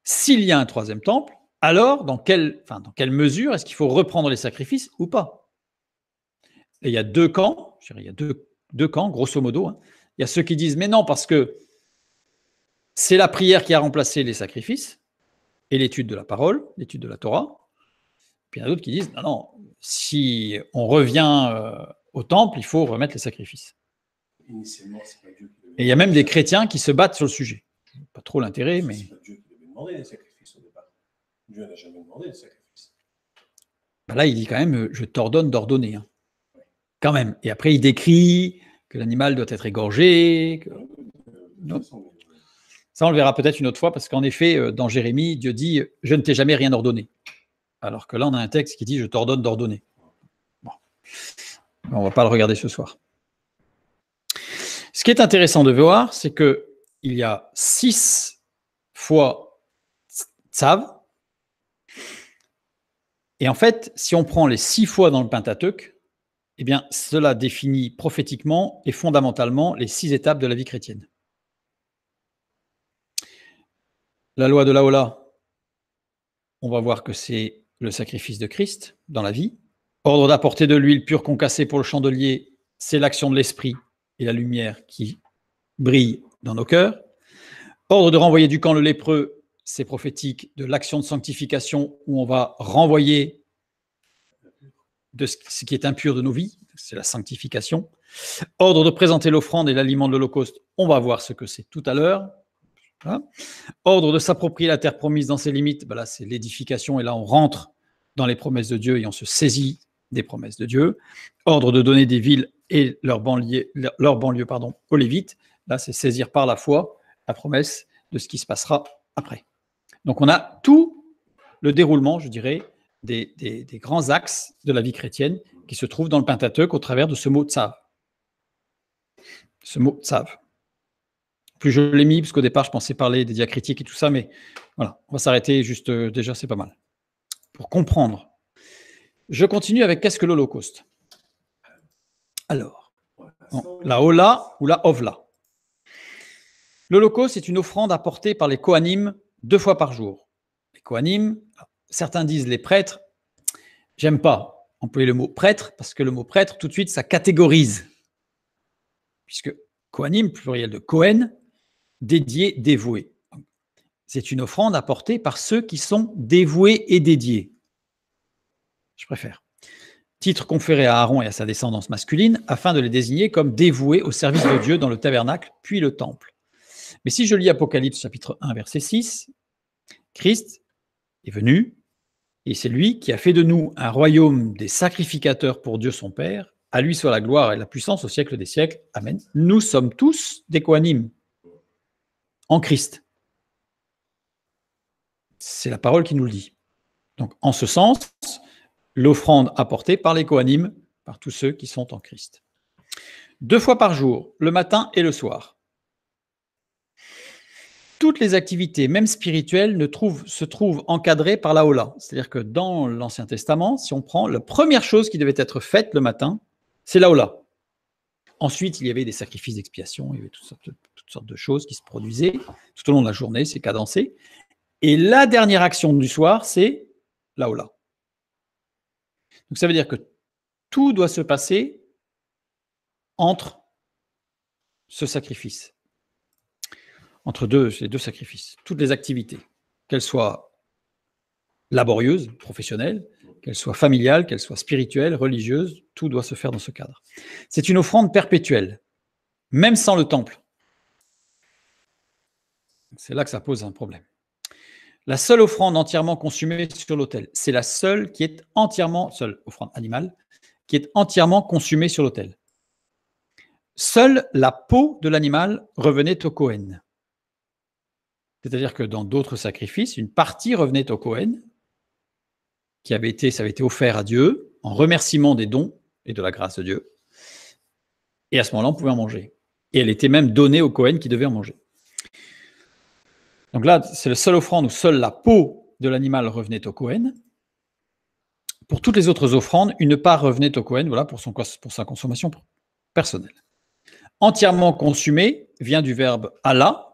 S'il y a un troisième temple, alors dans quelle mesure est-ce qu'il faut reprendre les sacrifices ou pas? Et il y a deux camps, il y a deux camps, grosso modo. Hein. Il y a ceux qui disent, mais non, parce que c'est la prière qui a remplacé les sacrifices et l'étude de la parole, l'étude de la Torah. Puis il y en a d'autres qui disent, non, non, si on revient au temple, il faut remettre les sacrifices. Et il y a même des chrétiens qui se battent sur le sujet. Pas trop l'intérêt, mais... C'est pas Dieu qui devait demander les sacrifices au départ. Dieu n'a jamais demandé les sacrifices. Ben là, il dit quand même, je t'ordonne d'ordonner. Hein. Quand même. Et après, il décrit que l'animal doit être égorgé. Ça, on le verra peut-être une autre fois, parce qu'en effet, dans Jérémie, Dieu dit « Je ne t'ai jamais rien ordonné ». Alors que là, on a un texte qui dit « Je t'ordonne d'ordonner ». Bon. On ne va pas le regarder ce soir. Ce qui est intéressant de voir, c'est qu'il y a 6 fois tzav. Et en fait, si on prend les 6 fois dans le Pentateuque, eh bien, cela définit prophétiquement et fondamentalement les 6 étapes de la vie chrétienne. La loi de la Ola, on va voir que c'est le sacrifice de Christ dans la vie. Ordre d'apporter de l'huile pure concassée pour le chandelier, c'est l'action de l'esprit et la lumière qui brille dans nos cœurs. Ordre de renvoyer du camp le lépreux, c'est prophétique de l'action de sanctification où on va renvoyer de ce qui est impur de nos vies, c'est la sanctification. Ordre de présenter l'offrande et l'aliment de l'Holocauste, on va voir ce que c'est tout à l'heure. Voilà. Ordre de s'approprier la terre promise dans ses limites, ben là c'est l'édification et là on rentre dans les promesses de Dieu et on se saisit des promesses de Dieu. Ordre de donner des villes et leurs banlieues aux Lévites, là c'est saisir par la foi la promesse de ce qui se passera après. Donc on a tout le déroulement, je dirais, des grands axes de la vie chrétienne qui se trouvent dans le Pentateuque au travers de ce mot tsav. Ce mot tsav. Plus je l'ai mis, parce qu'au départ je pensais parler des diacritiques et tout ça, mais voilà, on va s'arrêter juste, déjà c'est pas mal. Pour comprendre. Je continue avec qu'est-ce que l'Holocauste. Alors, la Hola ou la Ovla. L'Holocauste est une offrande apportée par les Kohanim 2 fois par jour. Les Kohanim, certains disent les prêtres, j'aime pas employer le mot prêtre, parce que le mot prêtre, tout de suite, ça catégorise. Puisque Kohanim, pluriel de Kohen, dédié, dévoué. C'est une offrande apportée par ceux qui sont dévoués et dédiés. Je préfère. Titre conféré à Aaron et à sa descendance masculine, afin de les désigner comme dévoués au service de Dieu dans le tabernacle, puis le temple. Mais si je lis Apocalypse chapitre 1, verset 6, Christ est venu, et c'est lui qui a fait de nous un royaume des sacrificateurs pour Dieu son Père. À lui soit la gloire et la puissance au siècle des siècles. Amen. Nous sommes tous des Kohanim en Christ. C'est la parole qui nous le dit. Donc, en ce sens, l'offrande apportée par les Kohanim, par tous ceux qui sont en Christ. 2 fois par jour, le matin et le soir. Toutes les activités, même spirituelles, se trouvent encadrées par la Hola. C'est-à-dire que dans l'Ancien Testament, si on prend la première chose qui devait être faite le matin, c'est la Hola. Ensuite, il y avait des sacrifices d'expiation, il y avait toutes sortes de choses qui se produisaient tout au long de la journée, c'est cadencé. Et la dernière action du soir, c'est la Hola. Donc ça veut dire que tout doit se passer entre ce sacrifice. Entre ces deux sacrifices, toutes les activités, qu'elles soient laborieuses, professionnelles, qu'elles soient familiales, qu'elles soient spirituelles, religieuses, tout doit se faire dans ce cadre. C'est une offrande perpétuelle, même sans le temple. C'est là que ça pose un problème. La seule offrande entièrement consumée sur l'autel, c'est la seule qui est entièrement, seule offrande animale, qui est entièrement consumée sur l'autel. Seule la peau de l'animal revenait au Kohen. C'est-à-dire que dans d'autres sacrifices, une partie revenait au Kohen, ça avait été offert à Dieu en remerciement des dons et de la grâce de Dieu. Et à ce moment-là, on pouvait en manger. Et elle était même donnée au Kohen qui devait en manger. Donc là, c'est la seule offrande où seule la peau de l'animal revenait au Kohen. Pour toutes les autres offrandes, une part revenait au Kohen, voilà, pour sa consommation personnelle. Entièrement consumé vient du verbe « Allah »,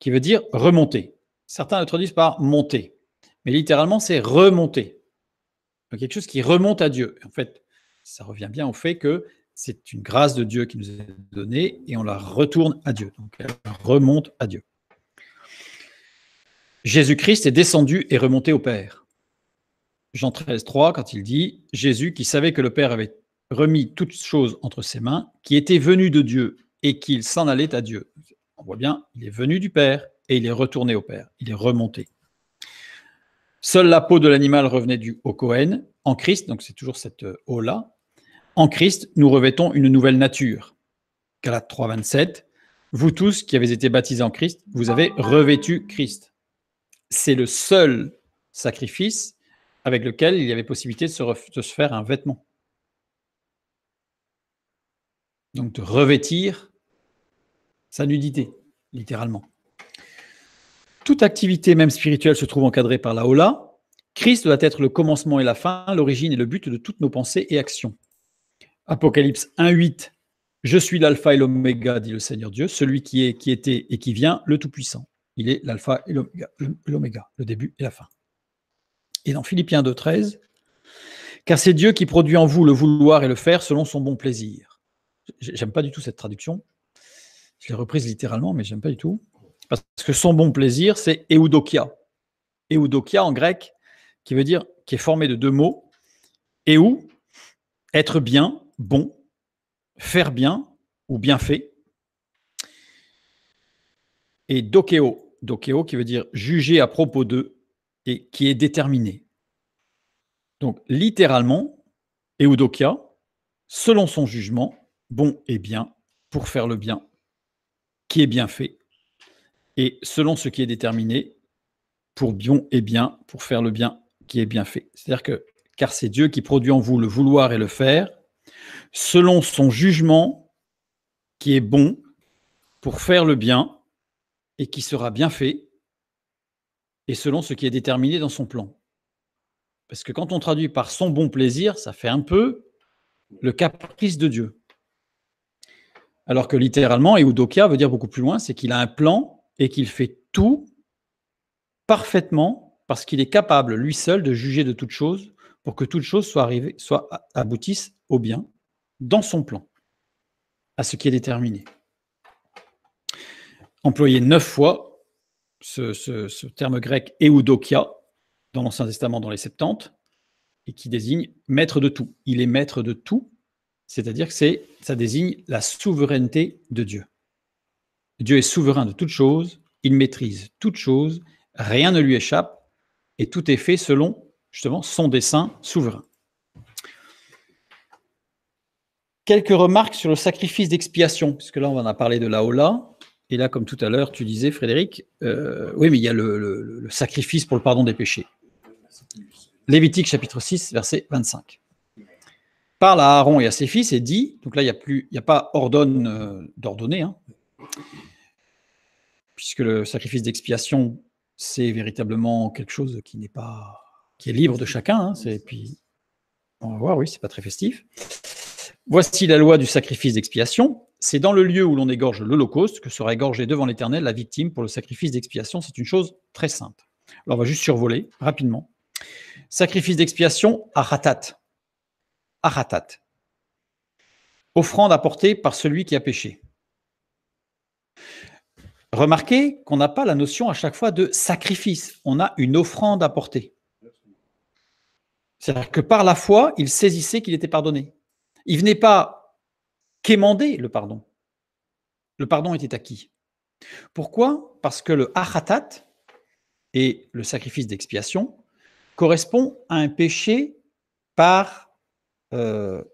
qui veut dire remonter. Certains le traduisent par monter, mais littéralement c'est remonter. Donc quelque chose qui remonte à Dieu. En fait, ça revient bien au fait que c'est une grâce de Dieu qui nous est donnée et on la retourne à Dieu. Donc elle remonte à Dieu. Jésus-Christ est descendu et remonté au Père. Jean 13, 3, quand il dit « Jésus, qui savait que le Père avait remis toutes choses entre ses mains, qui était venu de Dieu et qu'il s'en allait à Dieu. » On voit bien, il est venu du Père et il est retourné au Père. Il est remonté. Seule la peau de l'animal revenait au Kohen. En Christ, donc c'est toujours cette eau-là. En Christ, nous revêtons une nouvelle nature. Galates 3, 27. Vous tous qui avez été baptisés en Christ, vous avez revêtu Christ. C'est le seul sacrifice avec lequel il y avait possibilité de se faire un vêtement. Donc de revêtir sa nudité, littéralement. Toute activité, même spirituelle, se trouve encadrée par la Hola. Christ doit être le commencement et la fin, l'origine et le but de toutes nos pensées et actions. Apocalypse 1,8. Je suis l'alpha et l'oméga, dit le Seigneur Dieu, celui qui est, qui était et qui vient, le Tout-Puissant. Il est l'alpha et l'oméga, le début et la fin. Et dans Philippiens 2,13, car c'est Dieu qui produit en vous le vouloir et le faire selon son bon plaisir. J'aime pas du tout cette traduction. Je l'ai reprise littéralement, mais j'aime pas du tout. Parce que son bon plaisir, c'est eudokia. Eudokia en grec, qui est formé de 2 mots. Eu, être bien, bon, faire bien ou bien fait. Et dokeo, dokeo qui veut dire juger à propos d'eux et qui est déterminé. Donc littéralement, eudokia, selon son jugement, bon et bien, pour faire le bien, qui est bien fait, et selon ce qui est déterminé, pour bon et bien, pour faire le bien, qui est bien fait. C'est-à-dire que, car c'est Dieu qui produit en vous le vouloir et le faire, selon son jugement, qui est bon, pour faire le bien, et qui sera bien fait, et selon ce qui est déterminé dans son plan. Parce que quand on traduit par son bon plaisir, ça fait un peu le caprice de Dieu. Alors que littéralement, eudokia veut dire beaucoup plus loin, c'est qu'il a un plan et qu'il fait tout parfaitement parce qu'il est capable, lui seul, de juger de toute chose pour que toute chose soit aboutisse au bien dans son plan, à ce qui est déterminé. Employé 9 fois, ce terme grec eudokia dans l'Ancien Testament, dans les Septante, et qui désigne maître de tout. Il est maître de tout, c'est-à-dire que ça désigne la souveraineté de Dieu. Dieu est souverain de toutes choses, il maîtrise toutes choses, rien ne lui échappe, et tout est fait selon, justement, son dessein souverain. Quelques remarques sur le sacrifice d'expiation, puisque là, on en a parlé de la Ola, et là, comme tout à l'heure, tu disais, Frédéric, oui, mais il y a le sacrifice pour le pardon des péchés. Lévitique, chapitre 6, verset 25. Parle à Aaron et à ses fils et dit, donc là, il n'y a pas ordonne d'ordonner, hein, puisque le sacrifice d'expiation, c'est véritablement quelque chose qui est libre de chacun, hein, puis on va voir, oui, c'est pas très festif. Voici la loi du sacrifice d'expiation. C'est dans le lieu où l'on égorge l'Holocauste que sera égorgée devant l'Éternel la victime pour le sacrifice d'expiation. C'est une chose très simple. Alors, on va juste survoler rapidement. Sacrifice d'expiation, aratat. Aratat. Offrande apportée par celui qui a péché. Remarquez qu'on n'a pas la notion à chaque fois de sacrifice. On a une offrande apportée. C'est-à-dire que par la foi, il saisissait qu'il était pardonné. Il ne venait pas quémander le pardon. Le pardon était acquis. Pourquoi ? Parce que le aratat et le sacrifice d'expiation correspond à un péché un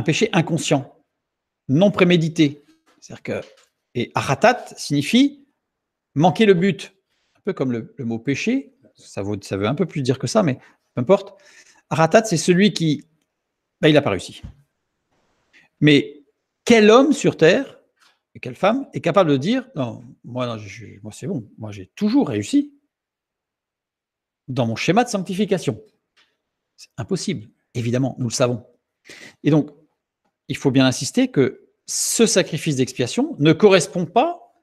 péché inconscient, non prémédité. C'est-à-dire que, et aratat signifie manquer le but. Un peu comme le mot péché, ça veut un peu plus dire que ça, mais peu importe. Aratat, c'est celui qui, il n'a pas réussi. Mais quel homme sur terre, et quelle femme, est capable de dire, non, moi c'est bon, moi j'ai toujours réussi dans mon schéma de sanctification. C'est impossible, évidemment, nous le savons. Et donc, il faut bien insister que ce sacrifice d'expiation ne correspond pas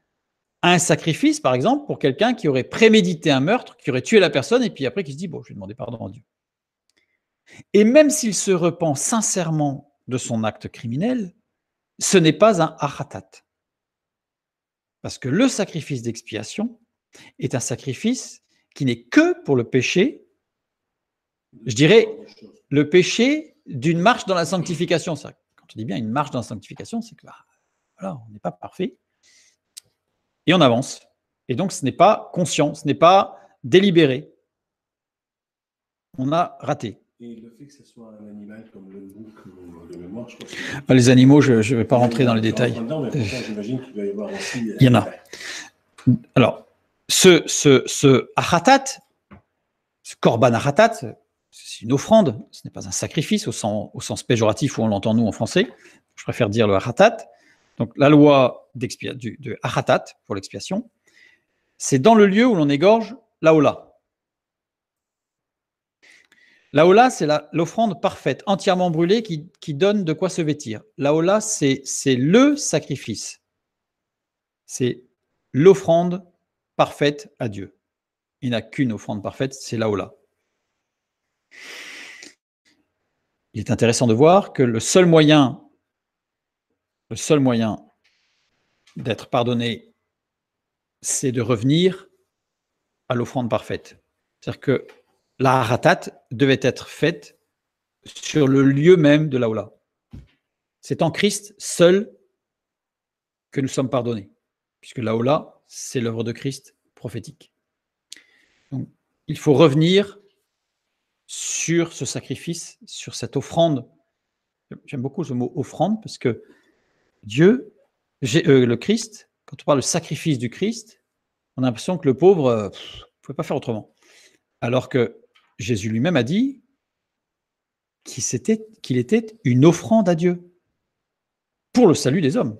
à un sacrifice, par exemple, pour quelqu'un qui aurait prémédité un meurtre, qui aurait tué la personne, et puis après qui se dit, bon, je vais demander pardon à Dieu. Et même s'il se repent sincèrement de son acte criminel, ce n'est pas un aratat. Parce que le sacrifice d'expiation est un sacrifice qui n'est que pour le péché, je dirais, le péché d'une marche dans la sanctification. Quand on dit bien une marche dans la sanctification, c'est que voilà, on n'est pas parfait. Et on avance. Et donc, ce n'est pas conscient, ce n'est pas délibéré. On a raté. Et le fait que ce soit un animal comme le bouc ou le mémoire, je crois que les animaux, je ne vais pas rentrer dans les détails. J'imagine qu'il doit y avoir aussi. Il y en a. Alors, ce aratat, ce korban aratat, c'est une offrande, ce n'est pas un sacrifice au sens péjoratif où on l'entend nous en français. Je préfère dire le aratat. Donc, la loi de aratat pour l'expiation, c'est dans le lieu où l'on égorge la ola. La ola, c'est l'offrande parfaite, entièrement brûlée, qui donne de quoi se vêtir. La ola, c'est le sacrifice. C'est l'offrande parfaite à Dieu. Il n'y a qu'une offrande parfaite, c'est la ola. Il est intéressant de voir que le seul moyen d'être pardonné c'est de revenir à l'offrande parfaite. C'est-à-dire que la haratat devait être faite sur le lieu même de l'Aola. C'est en Christ seul que nous sommes pardonnés, puisque l'Aola, c'est l'œuvre de Christ prophétique. Donc, il faut revenir sur ce sacrifice, sur cette offrande. J'aime beaucoup ce mot offrande, parce que Dieu, le Christ, quand on parle de sacrifice du Christ, on a l'impression que le pauvre ne pouvait pas faire autrement. Alors que Jésus lui-même a dit qu'il était une offrande à Dieu pour le salut des hommes.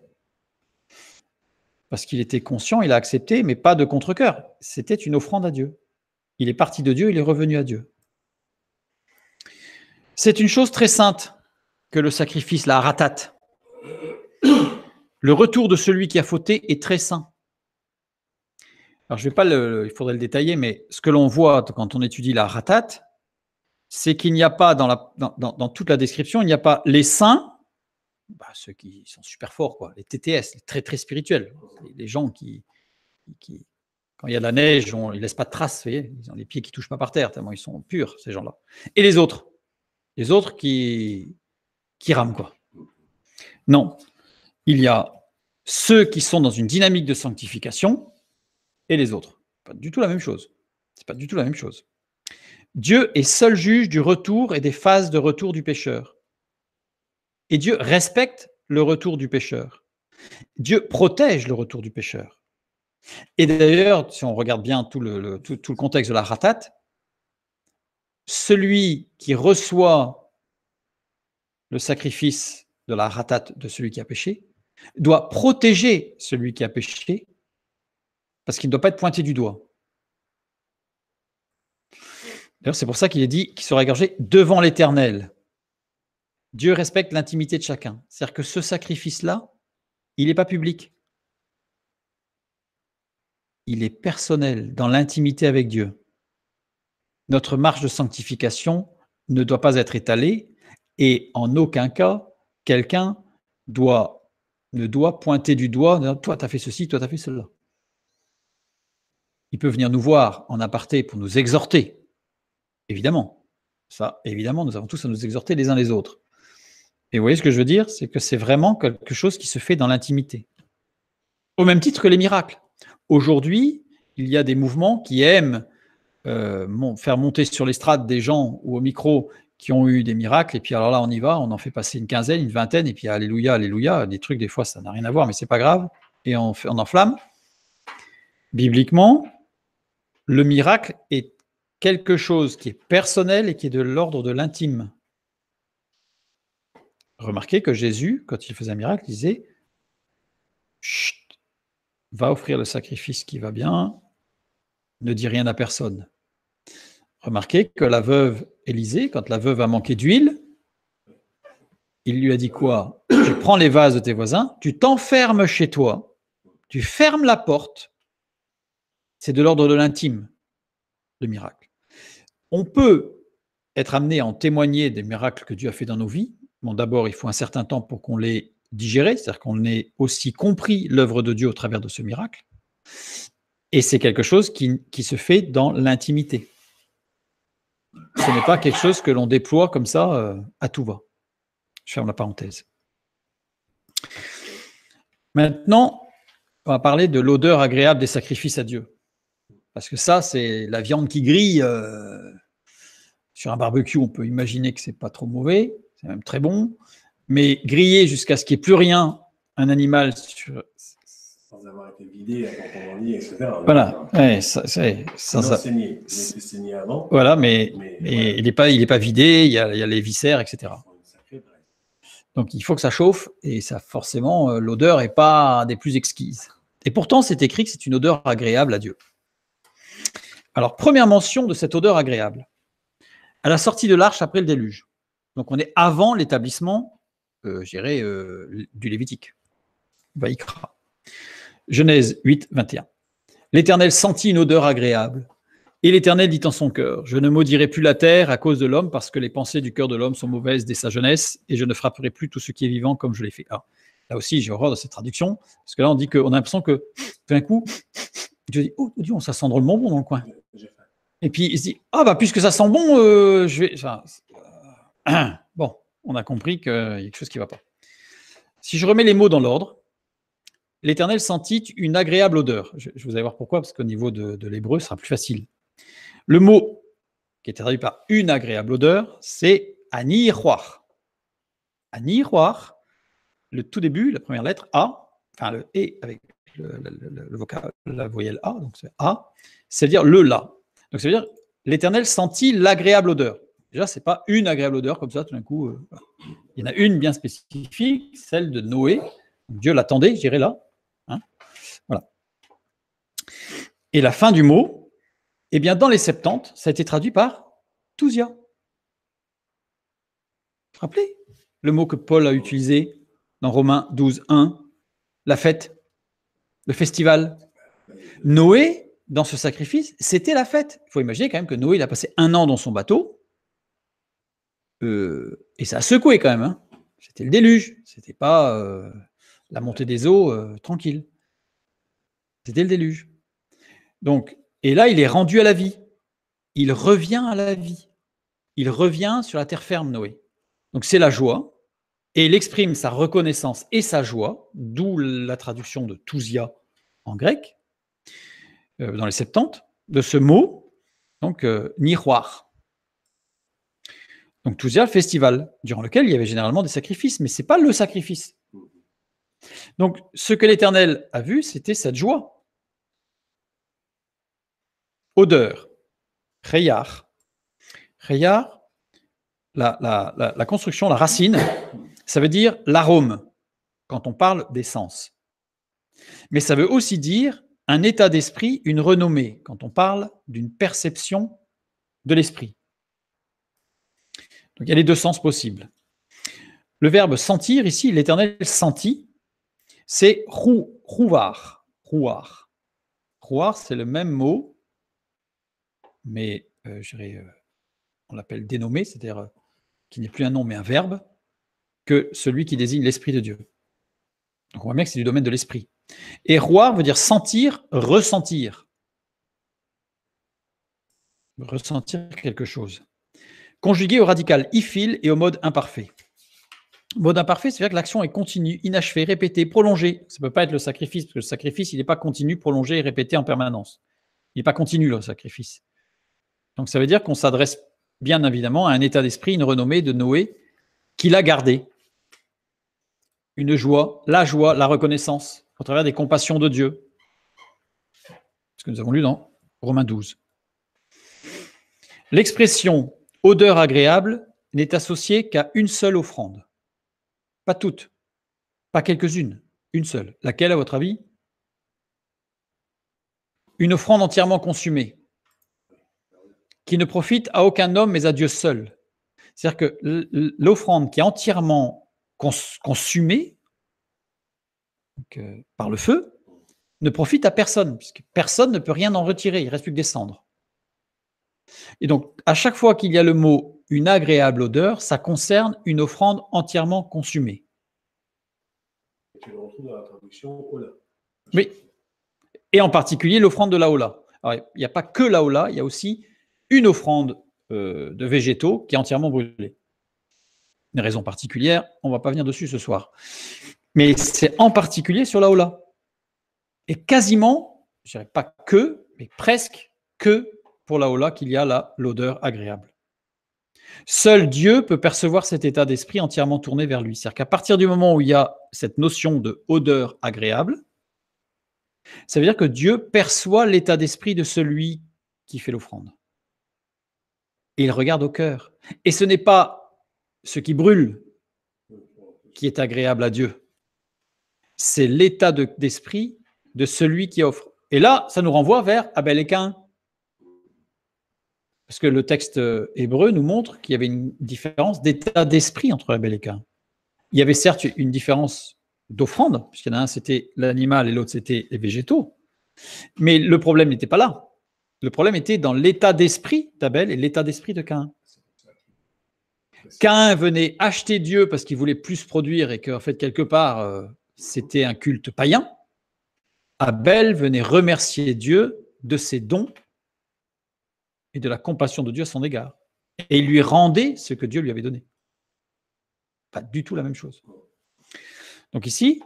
Parce qu'il était conscient, il a accepté, mais pas de contre-cœur. C'était une offrande à Dieu. Il est parti de Dieu, il est revenu à Dieu. C'est une chose très sainte que le sacrifice, la haratat. Le retour de celui qui a fauté est très saint. Alors, je vais pas il faudrait le détailler, mais ce que l'on voit quand on étudie la haratat, c'est qu'il n'y a pas dans toute la description, il n'y a pas les saints, ceux qui sont super forts, quoi, les TTS, les très très spirituels, les gens qui quand il y a de la neige, ils ne laissent pas de traces, vous voyez, ils ont les pieds qui ne touchent pas par terre, tellement ils sont purs, ces gens-là. Et les autres qui rament, quoi. Non, il y a ceux qui sont dans une dynamique de sanctification et les autres. Pas du tout la même chose. C'est pas du tout la même chose. Dieu est seul juge du retour et des phases de retour du pécheur. Et Dieu respecte le retour du pécheur. Dieu protège le retour du pécheur. Et d'ailleurs, si on regarde bien tout le contexte de la haratat, celui qui reçoit le sacrifice de la haratat de celui qui a péché doit protéger celui qui a péché parce qu'il ne doit pas être pointé du doigt. D'ailleurs, c'est pour ça qu'il est dit qu'il sera égorgé devant l'Éternel. Dieu respecte l'intimité de chacun. C'est-à-dire que ce sacrifice-là, il n'est pas public. Il est personnel, dans l'intimité avec Dieu. Notre marche de sanctification ne doit pas être étalée et en aucun cas, quelqu'un ne doit pointer du doigt, toi, tu as fait ceci, toi, tu as fait cela. Il peut venir nous voir en aparté pour nous exhorter, évidemment. Ça, évidemment, nous avons tous à nous exhorter les uns les autres. Et vous voyez ce que je veux dire, c'est que c'est vraiment quelque chose qui se fait dans l'intimité. Au même titre que les miracles. Aujourd'hui, il y a des mouvements qui aiment faire monter sur l'estrade des gens ou au micro qui ont eu des miracles, et puis alors là, on y va, on en fait passer une quinzaine, une vingtaine, et puis alléluia, alléluia, des trucs, des fois, ça n'a rien à voir, mais c'est pas grave, et on enflamme. Bibliquement, le miracle est quelque chose qui est personnel et qui est de l'ordre de l'intime. Remarquez que Jésus, quand il faisait un miracle, il disait « Chut, va offrir le sacrifice qui va bien, ne dis rien à personne. » Remarquez que la veuve Élisée, quand la veuve a manqué d'huile, il lui a dit quoi? Tu prends les vases de tes voisins, tu t'enfermes chez toi, tu fermes la porte. C'est de l'ordre de l'intime, le miracle. On peut être amené à en témoigner des miracles que Dieu a fait dans nos vies. Bon, d'abord, il faut un certain temps pour qu'on les digère, c'est-à-dire qu'on ait aussi compris l'œuvre de Dieu au travers de ce miracle. Et c'est quelque chose qui se fait dans l'intimité. Ce n'est pas quelque chose que l'on déploie comme ça à tout va. Je ferme la parenthèse. Maintenant, on va parler de l'odeur agréable des sacrifices à Dieu. Parce que ça, c'est la viande qui grille. Sur un barbecue, on peut imaginer que c'est pas trop mauvais, c'est même très bon. Mais griller jusqu'à ce qu'il n'y ait plus rien, un animal sur... Sans avoir été vidé avant qu'on en lit, etc. Voilà, ouais, ça saigné. Il a été saigné avant. Voilà, mais il n'est pas vidé, il y a les viscères, etc. Donc il faut que ça chauffe, et ça forcément, l'odeur n'est pas des plus exquises. Et pourtant, c'est écrit que c'est une odeur agréable à Dieu. Alors, première mention de cette odeur agréable, à la sortie de l'arche après le déluge. Donc on est avant l'établissement, du Lévitique. Vaïkra. Genèse 8, 21. L'Éternel sentit une odeur agréable, et l'Éternel dit en son cœur, je ne maudirai plus la terre à cause de l'homme, parce que les pensées du cœur de l'homme sont mauvaises dès sa jeunesse, et je ne frapperai plus tout ce qui est vivant comme je l'ai fait. Alors, là aussi, j'ai horreur de cette traduction, parce que là, on dit qu'on a l'impression que, tout d'un coup, Dieu dit, oh, Dieu, ça sent drôlement bon dans le coin. J'ai faim. Et puis il se dit, ah bah puisque ça sent bon, je vais. Enfin, bon, on a compris qu'il y a quelque chose qui ne va pas. Si je remets les mots dans l'ordre, l'Éternel sentit une agréable odeur. Je vous allez voir pourquoi, parce qu'au niveau de l'hébreu, ce sera plus facile. Le mot qui est traduit par une agréable odeur, c'est Ani-Roar. Ani-Roar, le tout début, la première lettre A, enfin le E avec le vocable, la voyelle A, donc c'est A, c'est-à-dire le là. Donc ça veut dire l'Éternel sentit l'agréable odeur. Déjà, ce n'est pas une agréable odeur comme ça, tout d'un coup. Il y en a une bien spécifique, celle de Noé. Dieu l'attendait, je dirais là. Hein, voilà. Et la fin du mot, eh bien, dans les Septante, ça a été traduit par Tousia. Vous vous rappelez le mot que Paul a utilisé dans Romains 12, 1, la fête, le festival. Noé, dans ce sacrifice, c'était la fête. Il faut imaginer quand même que Noé, il a passé 1 an dans son bateau, et ça a secoué quand même. Hein. C'était le déluge, c'était pas la montée des eaux tranquille. C'était le déluge. Donc, et là, il est rendu à la vie. Il revient à la vie. Il revient sur la terre ferme, Noé. Donc c'est la joie, et il exprime sa reconnaissance et sa joie, d'où la traduction de Tousia en grec, dans les Septante, de ce mot, donc niroir. Donc Tousia, le festival, durant lequel il y avait généralement des sacrifices, mais ce n'est pas le sacrifice. Donc ce que l'Éternel a vu, c'était cette joie. Odeur, Reyar. Reyar, la construction, la racine, ça veut dire l'arôme, quand on parle des sens. Mais ça veut aussi dire un état d'esprit, une renommée, quand on parle d'une perception de l'esprit. Donc il y a les deux sens possibles. Le verbe sentir, ici, l'Éternel sentit, c'est rouar. Rouar. Rouar, c'est le même mot, mais on l'appelle dénommé, c'est-à-dire qui n'est plus un nom mais un verbe, que celui qui désigne l'Esprit de Dieu. Donc on voit bien que c'est du domaine de l'Esprit. Et rouar veut dire sentir, ressentir. Ressentir quelque chose. Conjugué au radical ifil et au mode imparfait. Mode imparfait, c'est-à-dire que l'action est continue, inachevée, répétée, prolongée. Ça ne peut pas être le sacrifice, parce que le sacrifice, il n'est pas continu, prolongé et répété en permanence. Il n'est pas continu, le sacrifice. Donc ça veut dire qu'on s'adresse bien évidemment à un état d'esprit, une renommée de Noé, qu'il a gardé. Une joie, la reconnaissance, au travers des compassions de Dieu. Ce que nous avons lu dans Romains 12. L'expression « odeur agréable » n'est associée qu'à une seule offrande. Pas toutes, pas quelques-unes, une seule. Laquelle, à votre avis? Une offrande entièrement consumée, qui ne profite à aucun homme mais à Dieu seul. C'est-à-dire que l'offrande qui est entièrement consumée donc, par le feu ne profite à personne, puisque personne ne peut rien en retirer, il ne reste plus que des cendres. Et donc, à chaque fois qu'il y a le mot « une agréable odeur », ça concerne une offrande entièrement consumée. Tu le retrouves dans la traduction Ola. Oui, et en particulier l'offrande de l'Aola. Alors, il n'y a pas que l'Aola, il y a aussi une offrande de végétaux qui est entièrement brûlée. Une raison particulière, on ne va pas venir dessus ce soir. Mais c'est en particulier sur l'Aola. Et quasiment, je ne dirais pas que, mais presque que pour l'Aola qu'il y a l'odeur agréable. Seul Dieu peut percevoir cet état d'esprit entièrement tourné vers lui. C'est-à-dire qu'à partir du moment où il y a cette notion de odeur agréable, ça veut dire que Dieu perçoit l'état d'esprit de celui qui fait l'offrande. Et il regarde au cœur. Et ce n'est pas ce qui brûle qui est agréable à Dieu. C'est l'état d'esprit de celui qui offre. Et là, ça nous renvoie vers Abel et Caïn. Parce que le texte hébreu nous montre qu'il y avait une différence d'état d'esprit entre Abel et Caïn. Il y avait certes une différence d'offrande, puisqu'il y en a un c'était l'animal et l'autre c'était les végétaux. Mais le problème n'était pas là. Le problème était dans l'état d'esprit d'Abel et l'état d'esprit de Caïn. Caïn venait acheter Dieu parce qu'il voulait plus produire et qu'en fait, quelque part, c'était un culte païen. Abel venait remercier Dieu de ses dons et de la compassion de Dieu à son égard. Et il lui rendait ce que Dieu lui avait donné. Pas du tout la même chose. Donc ici,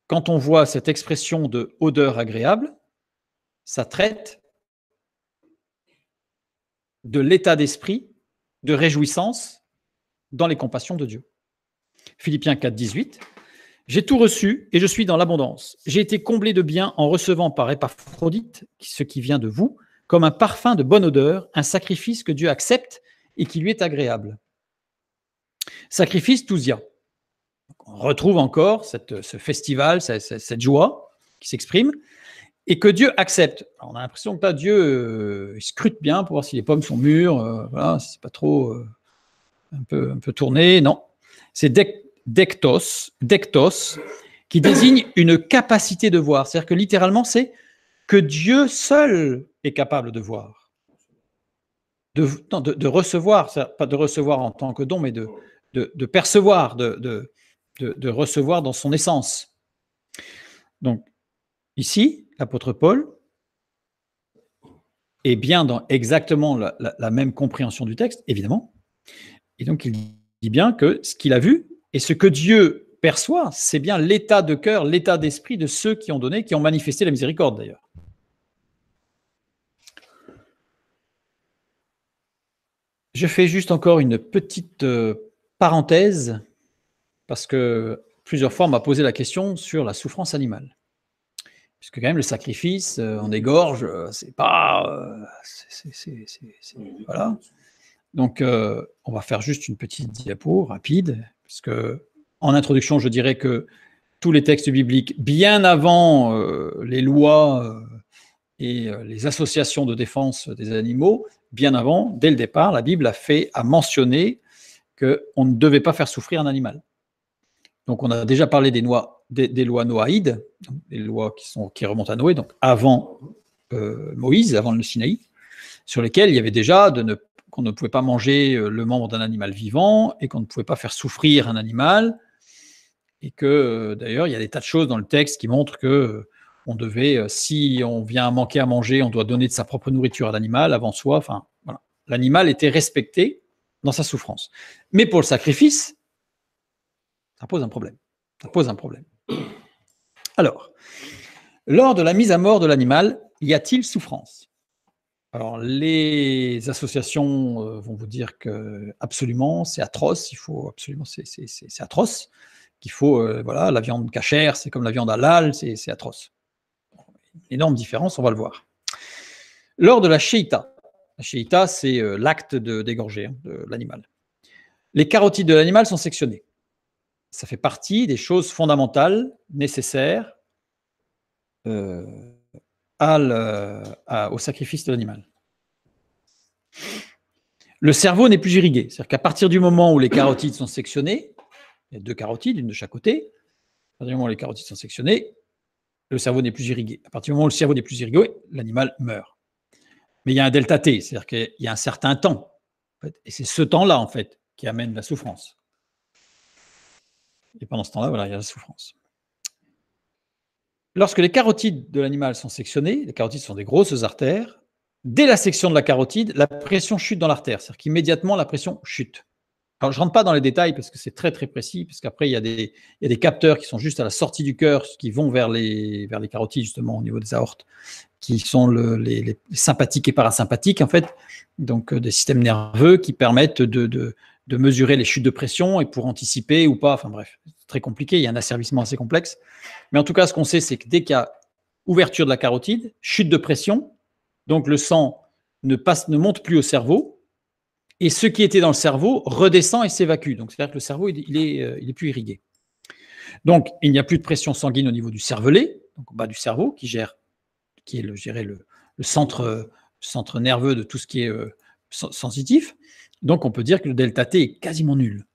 quand on voit cette expression de odeur agréable, ça traite de l'état d'esprit, de réjouissance dans les compassions de Dieu. Philippiens 4, 18. J'ai tout reçu et je suis dans l'abondance. J'ai été comblé de bien en recevant par Épaphrodite, ce qui vient de vous, comme un parfum de bonne odeur, un sacrifice que Dieu accepte et qui lui est agréable. Sacrifice tousia. On retrouve encore ce festival, cette joie qui s'exprime et que Dieu accepte. Alors on a l'impression que là, Dieu il scrute bien pour voir si les pommes sont mûres, voilà, si c'est pas trop un peu tourné. Non, c'est dektos, qui désigne une capacité de voir. C'est-à-dire que littéralement, c'est que Dieu seul est capable de voir. De recevoir, pas de recevoir en tant que don, mais de percevoir, de recevoir dans son essence. Donc, ici, l'apôtre Paul est bien dans exactement la même compréhension du texte, évidemment. Et donc, il dit bien que ce qu'il a vu et ce que Dieu perçoit, c'est bien l'état de cœur, l'état d'esprit de ceux qui ont donné, qui ont manifesté la miséricorde, d'ailleurs. Je fais juste encore une petite parenthèse, parce que plusieurs fois, on m'a posé la question sur la souffrance animale. Puisque quand même, le sacrifice, on égorge, c'est pas... voilà. Donc, on va faire juste une petite diapo rapide, puisque en introduction, je dirais que tous les textes bibliques, bien avant les lois et les associations de défense des animaux, bien avant, dès le départ, la Bible a mentionné qu'on ne devait pas faire souffrir un animal. Donc, on a déjà parlé des lois noaïdes, des lois qui remontent à Noé, donc avant Moïse, avant le Sinaï, sur lesquelles il y avait déjà qu'on ne pouvait pas manger le membre d'un animal vivant et qu'on ne pouvait pas faire souffrir un animal, et que d'ailleurs, il y a des tas de choses dans le texte qui montrent que on devait, si on vient à manquer à manger, on doit donner de sa propre nourriture à l'animal avant soi. Enfin, voilà. L'animal était respecté dans sa souffrance. Mais pour le sacrifice, ça pose un problème. Ça pose un problème. Alors, lors de la mise à mort de l'animal, y a-t-il souffrance? Alors, les associations vont vous dire que absolument, c'est atroce. Il faut absolument, c'est atroce. Qu'il faut, voilà, la viande cachère, c'est comme la viande halal, c'est atroce. Énorme différence, on va le voir. Lors de la shéita, c'est l'acte d'égorger de l'animal. Les carotides de l'animal sont sectionnées. Ça fait partie des choses fondamentales, nécessaires au sacrifice de l'animal. Le cerveau n'est plus irrigué. C'est-à-dire qu'à partir du moment où les carotides sont sectionnées, il y a 2 carotides, une de chaque côté, à partir du moment où les carotides sont sectionnées, le cerveau n'est plus irrigué. À partir du moment où le cerveau n'est plus irrigué, l'animal meurt. Mais il y a un delta T, c'est-à-dire qu'il y a un certain temps. En fait, et c'est ce temps-là, en fait, qui amène la souffrance. Et pendant ce temps-là, voilà, il y a la souffrance. Lorsque les carotides de l'animal sont sectionnées, les carotides sont des grosses artères, dès la section de la carotide, la pression chute dans l'artère, c'est-à-dire qu'immédiatement, la pression chute. Alors, je ne rentre pas dans les détails parce que c'est très, très précis, parce qu'après, il y a des capteurs qui sont juste à la sortie du cœur, qui vont vers les carotides, justement, au niveau des aortes, qui sont les sympathiques et parasympathiques, en fait, donc des systèmes nerveux qui permettent de mesurer les chutes de pression et pour anticiper ou pas, enfin bref, c'est très compliqué, il y a un asservissement assez complexe. Mais en tout cas, ce qu'on sait, c'est que dès qu'il y a ouverture de la carotide, chute de pression, donc le sang ne monte plus au cerveau, et ce qui était dans le cerveau redescend et s'évacue. Donc, c'est-à-dire que le cerveau, il est plus irrigué. Donc, il n'y a plus de pression sanguine au niveau du cervelet, donc au bas du cerveau, qui est le centre nerveux de tout ce qui est sensitif. Donc, on peut dire que le delta T est quasiment nul.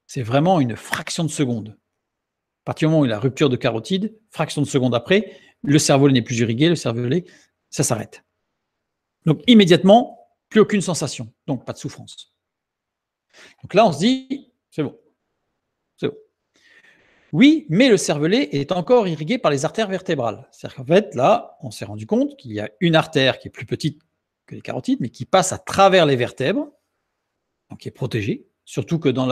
C'est vraiment une fraction de seconde. À partir du moment où il y a la rupture de carotide, fraction de seconde après, le cerveau n'est plus irrigué, le cervelet, ça s'arrête. Donc, immédiatement, plus aucune sensation, donc pas de souffrance. Donc là, on se dit, c'est bon. C'est bon. Oui, mais le cervelet est encore irrigué par les artères vertébrales. C'est-à-dire qu'en fait, là, on s'est rendu compte qu'il y a une artère qui est plus petite que les carotides, mais qui passe à travers les vertèbres, donc qui est protégée. Surtout que dans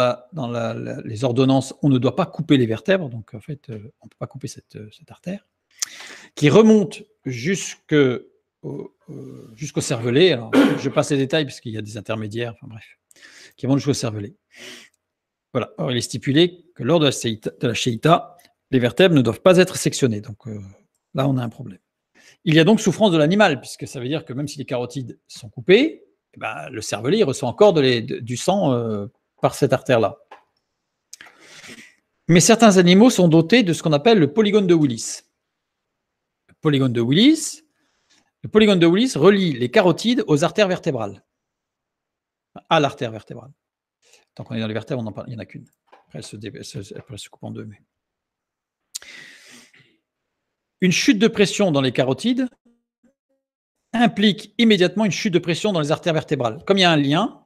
les ordonnances, on ne doit pas couper les vertèbres, donc en fait, on ne peut pas couper cette artère, qui remonte jusqu'au cervelet. Alors, je passe les détails parce qu'il y a des intermédiaires, enfin bref, qui remonte jusqu'au cervelet. Voilà. Or, il est stipulé que lors de la chéita, les vertèbres ne doivent pas être sectionnées. Donc là, on a un problème. Il y a donc souffrance de l'animal, puisque ça veut dire que même si les carotides sont coupées, eh ben, le cervelet il reçoit encore du sang par cette artère-là. Mais certains animaux sont dotés de ce qu'on appelle le polygone de Willis. Le polygone de Willis relie les carotides aux artères vertébrales, à l'artère vertébrale. Tant qu'on est dans les vertèbres, on en parle, il n'y en a qu'une. Après, elle se coupe en deux. Mais... Une chute de pression dans les carotides implique immédiatement une chute de pression dans les artères vertébrales. Comme il y a un lien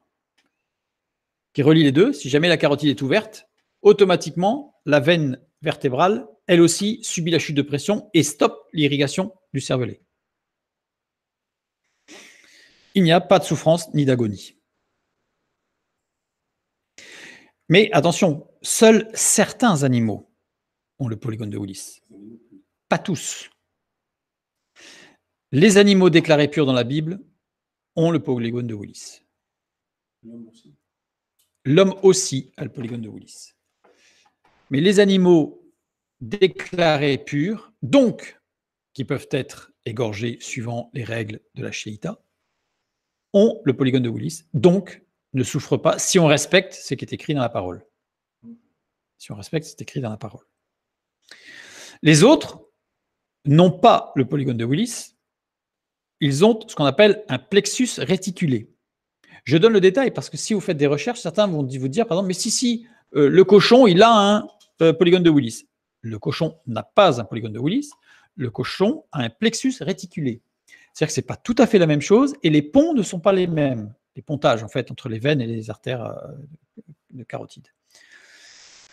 qui relie les deux, si jamais la carotide est ouverte, automatiquement, la veine vertébrale, elle aussi, subit la chute de pression et stoppe l'irrigation du cervelet. Il n'y a pas de souffrance ni d'agonie. Mais attention, seuls certains animaux ont le polygone de Willis. Pas tous. Les animaux déclarés purs dans la Bible ont le polygone de Willis. L'homme aussi a le polygone de Willis. Mais les animaux déclarés purs, donc qui peuvent être égorgés suivant les règles de la Shéita, ont le polygone de Willis, donc ne souffrent pas si on respecte ce qui est écrit dans la parole. Si on respecte ce qui est écrit dans la parole. Les autres n'ont pas le polygone de Willis, ils ont ce qu'on appelle un plexus réticulé. Je donne le détail parce que si vous faites des recherches, certains vont vous dire, par exemple, mais si, le cochon, il a un polygone de Willis. Le cochon n'a pas un polygone de Willis, le cochon a un plexus réticulé. C'est-à-dire que ce n'est pas tout à fait la même chose et les ponts ne sont pas les mêmes. Les pontages, en fait, entre les veines et les artères de carotide.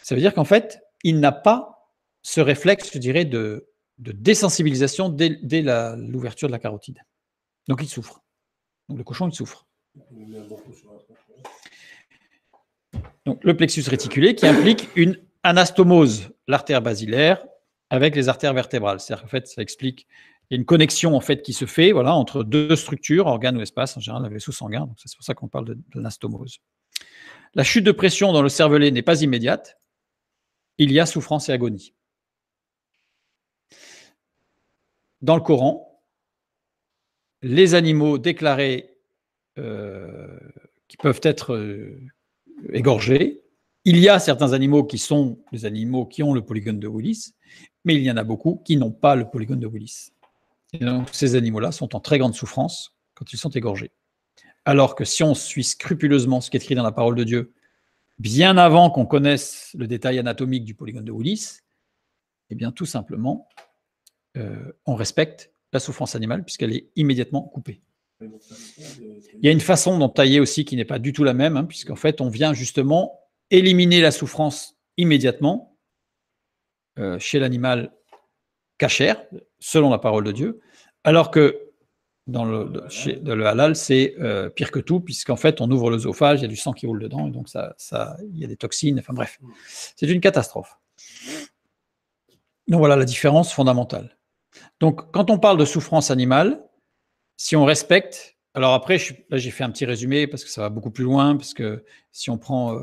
Ça veut dire qu'en fait, il n'a pas ce réflexe, je dirais, de désensibilisation dès l'ouverture de la carotide. Donc, il souffre. Donc, le cochon, il souffre. Donc, le plexus réticulé qui implique une anastomose, l'artère basilaire, avec les artères vertébrales. C'est-à-dire qu'en fait, ça explique, il y a une connexion en fait qui se fait entre deux structures, organes ou espaces, en général, le vaisseau sanguin. Donc, c'est pour ça qu'on parle de l'anastomose. La chute de pression dans le cervelet n'est pas immédiate. Il y a souffrance et agonie. Dans le Coran, les animaux déclarés qui peuvent être égorgés, il y a certains animaux qui sont des animaux qui ont le polygone de Willis, mais il y en a beaucoup qui n'ont pas le polygone de Willis. Et donc ces animaux-là sont en très grande souffrance quand ils sont égorgés. Alors que si on suit scrupuleusement ce qui est écrit dans la parole de Dieu, bien avant qu'on connaisse le détail anatomique du polygone de Willis, eh bien tout simplement, on respecte la souffrance animale puisqu'elle est immédiatement coupée. Il y a une façon d'en tailler aussi qui n'est pas du tout la même, puisqu'en fait, on vient justement éliminer la souffrance immédiatement chez l'animal cachère, selon la parole de Dieu, alors que dans le halal, c'est pire que tout, puisqu'en fait, on ouvre l'œsophage, il y a du sang qui roule dedans, et donc il y a des toxines, enfin bref, c'est une catastrophe. Donc voilà la différence fondamentale. Donc, quand on parle de souffrance animale, si on respecte, alors après, là j'ai fait un petit résumé parce que ça va beaucoup plus loin, parce que si on prend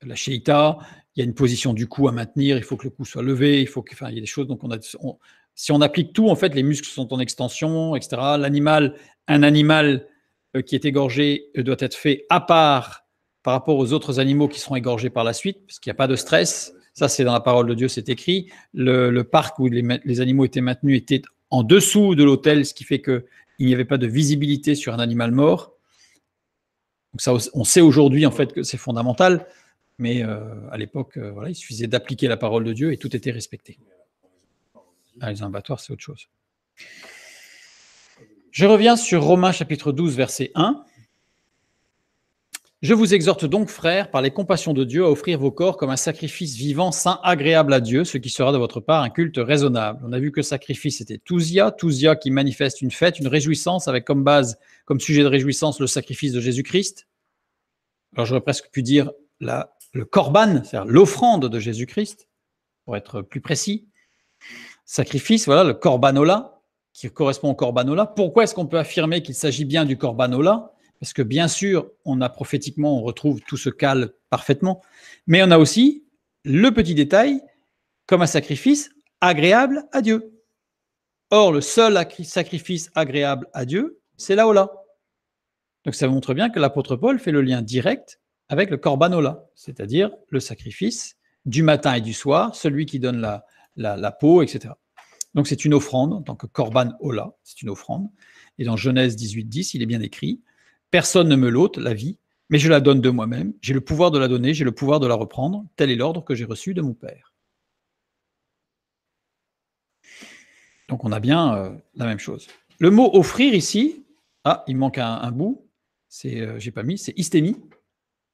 la Shéita, il y a une position du cou à maintenir, il faut que le cou soit levé, il y a des choses, donc si on applique tout, en fait, les muscles sont en extension, etc. Un animal qui est égorgé doit être fait à part par rapport aux autres animaux qui seront égorgés par la suite, parce qu'il n'y a pas de stress. Ça, c'est dans la parole de Dieu, c'est écrit. Le parc où les animaux étaient maintenus était en dessous de l'autel, ce qui fait qu'il n'y avait pas de visibilité sur un animal mort. Donc ça, on sait aujourd'hui en fait que c'est fondamental, mais à l'époque, il suffisait d'appliquer la parole de Dieu et tout était respecté. Les abattoirs, c'est autre chose. Je reviens sur Romains chapitre 12, verset 1. Je vous exhorte donc, frères, par les compassions de Dieu, à offrir vos corps comme un sacrifice vivant, saint, agréable à Dieu, ce qui sera de votre part un culte raisonnable. On a vu que le sacrifice était tousia qui manifeste une fête, une réjouissance, avec comme base, comme sujet de réjouissance, le sacrifice de Jésus-Christ. Alors j'aurais presque pu dire le korban, c'est-à-dire l'offrande de Jésus-Christ, pour être plus précis. Sacrifice, voilà, le korbanola, qui correspond au korbanola. Pourquoi est-ce qu'on peut affirmer qu'il s'agit bien du korbanola ? Parce que bien sûr, on retrouve tout ce cale parfaitement, mais on a aussi le petit détail comme un sacrifice agréable à Dieu. Or, le seul sacrifice agréable à Dieu, c'est la hola. Donc ça montre bien que l'apôtre Paul fait le lien direct avec le korbanola, c'est-à-dire le sacrifice du matin et du soir, celui qui donne la peau, etc. Donc c'est une offrande, en tant que korban hola, c'est une offrande. Et dans Genèse 18:10, il est bien écrit « Personne ne me l'ôte, la vie, mais je la donne de moi-même. J'ai le pouvoir de la donner, j'ai le pouvoir de la reprendre. Tel est l'ordre que j'ai reçu de mon Père. » Donc on a bien la même chose. Le mot « offrir » ici, il manque un bout, j'ai pas mis, c'est istémie.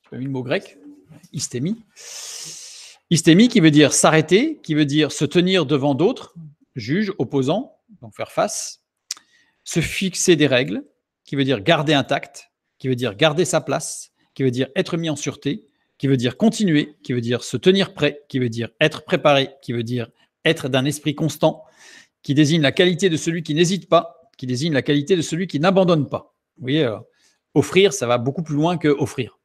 J'ai pas mis le mot grec, istémie. Istémie qui veut dire s'arrêter, qui veut dire se tenir devant d'autres, juges, opposants, donc faire face, se fixer des règles, qui veut dire garder intact, qui veut dire garder sa place, qui veut dire être mis en sûreté, qui veut dire continuer, qui veut dire se tenir prêt, qui veut dire être préparé, qui veut dire être d'un esprit constant, qui désigne la qualité de celui qui n'hésite pas, qui désigne la qualité de celui qui n'abandonne pas. Vous voyez, offrir, ça va beaucoup plus loin que offrir.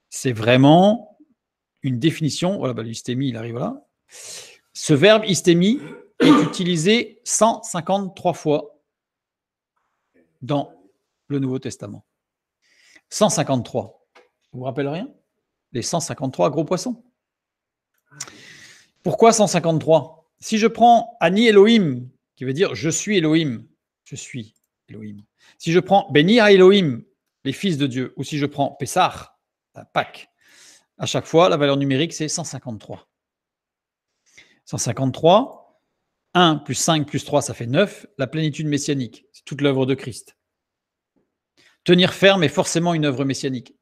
C'est vraiment une définition. Voilà, l'istémie, il arrive là. Ce verbe istémie est utilisé 153 fois dans le Nouveau Testament. 153. Vous vous rappelez rien ? Les 153 gros poissons. Pourquoi 153 ? Si je prends Ani Elohim, qui veut dire je suis Elohim, je suis Elohim. Si je prends Béni à Elohim, les fils de Dieu, ou si je prends Pessah, la Pâque, à chaque fois, la valeur numérique, c'est 153. 153, 1 plus 5 plus 3, ça fait 9, la plénitude messianique, c'est toute l'œuvre de Christ. Tenir ferme est forcément une œuvre messianique.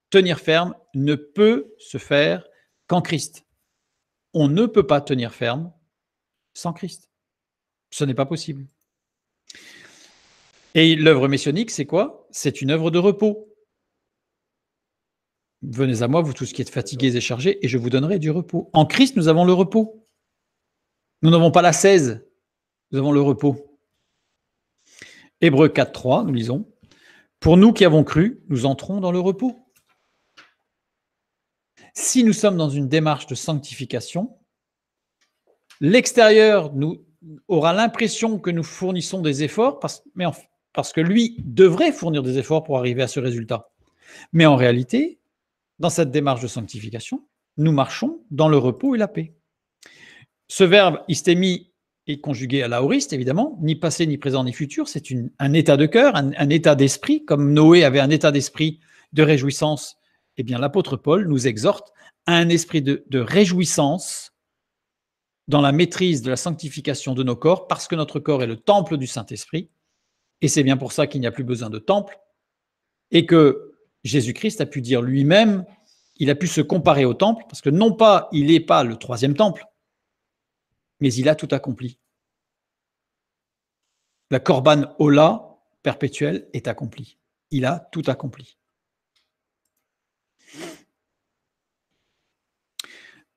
Tenir ferme ne peut se faire qu'en Christ. On ne peut pas tenir ferme sans Christ. Ce n'est pas possible. Et l'œuvre messianique, c'est quoi ? C'est une œuvre de repos. Venez à moi, vous tous qui êtes fatigués et chargés, et je vous donnerai du repos. En Christ, nous avons le repos. Nous n'avons pas l'ascèse, nous avons le repos. Hébreux 4:3, nous lisons « Pour nous qui avons cru, nous entrons dans le repos. » Si nous sommes dans une démarche de sanctification, l'extérieur aura l'impression que nous fournissons des efforts, parce que lui devrait fournir des efforts pour arriver à ce résultat. Mais en réalité, dans cette démarche de sanctification, nous marchons dans le repos et la paix. Ce verbe istémie est conjugué à l'aoriste, évidemment, ni passé, ni présent, ni futur. C'est un état de cœur, un état d'esprit. Comme Noé avait un état d'esprit de réjouissance, eh bien l'apôtre Paul nous exhorte à un esprit de réjouissance dans la maîtrise de la sanctification de nos corps, parce que notre corps est le temple du Saint-Esprit, et c'est bien pour ça qu'il n'y a plus besoin de temple, et que Jésus-Christ a pu dire lui-même, il a pu se comparer au temple, parce que non pas, il n'est pas le troisième temple, mais il a tout accompli. La korban ola perpétuelle est accomplie. Il a tout accompli.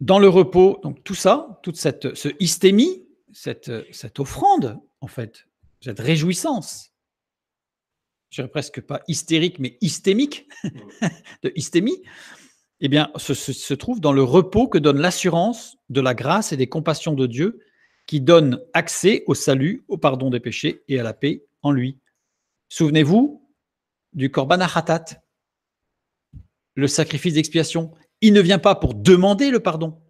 Dans le repos, donc tout ça, ce istémie, cette offrande, en fait, cette réjouissance, je dirais presque pas hystérique, mais hystémique, de hystémie, eh bien, se trouve dans le repos que donne l'assurance de la grâce et des compassions de Dieu, qui donne accès au salut, au pardon des péchés et à la paix en lui. Souvenez-vous du korban hatat, le sacrifice d'expiation. Il ne vient pas pour demander le pardon,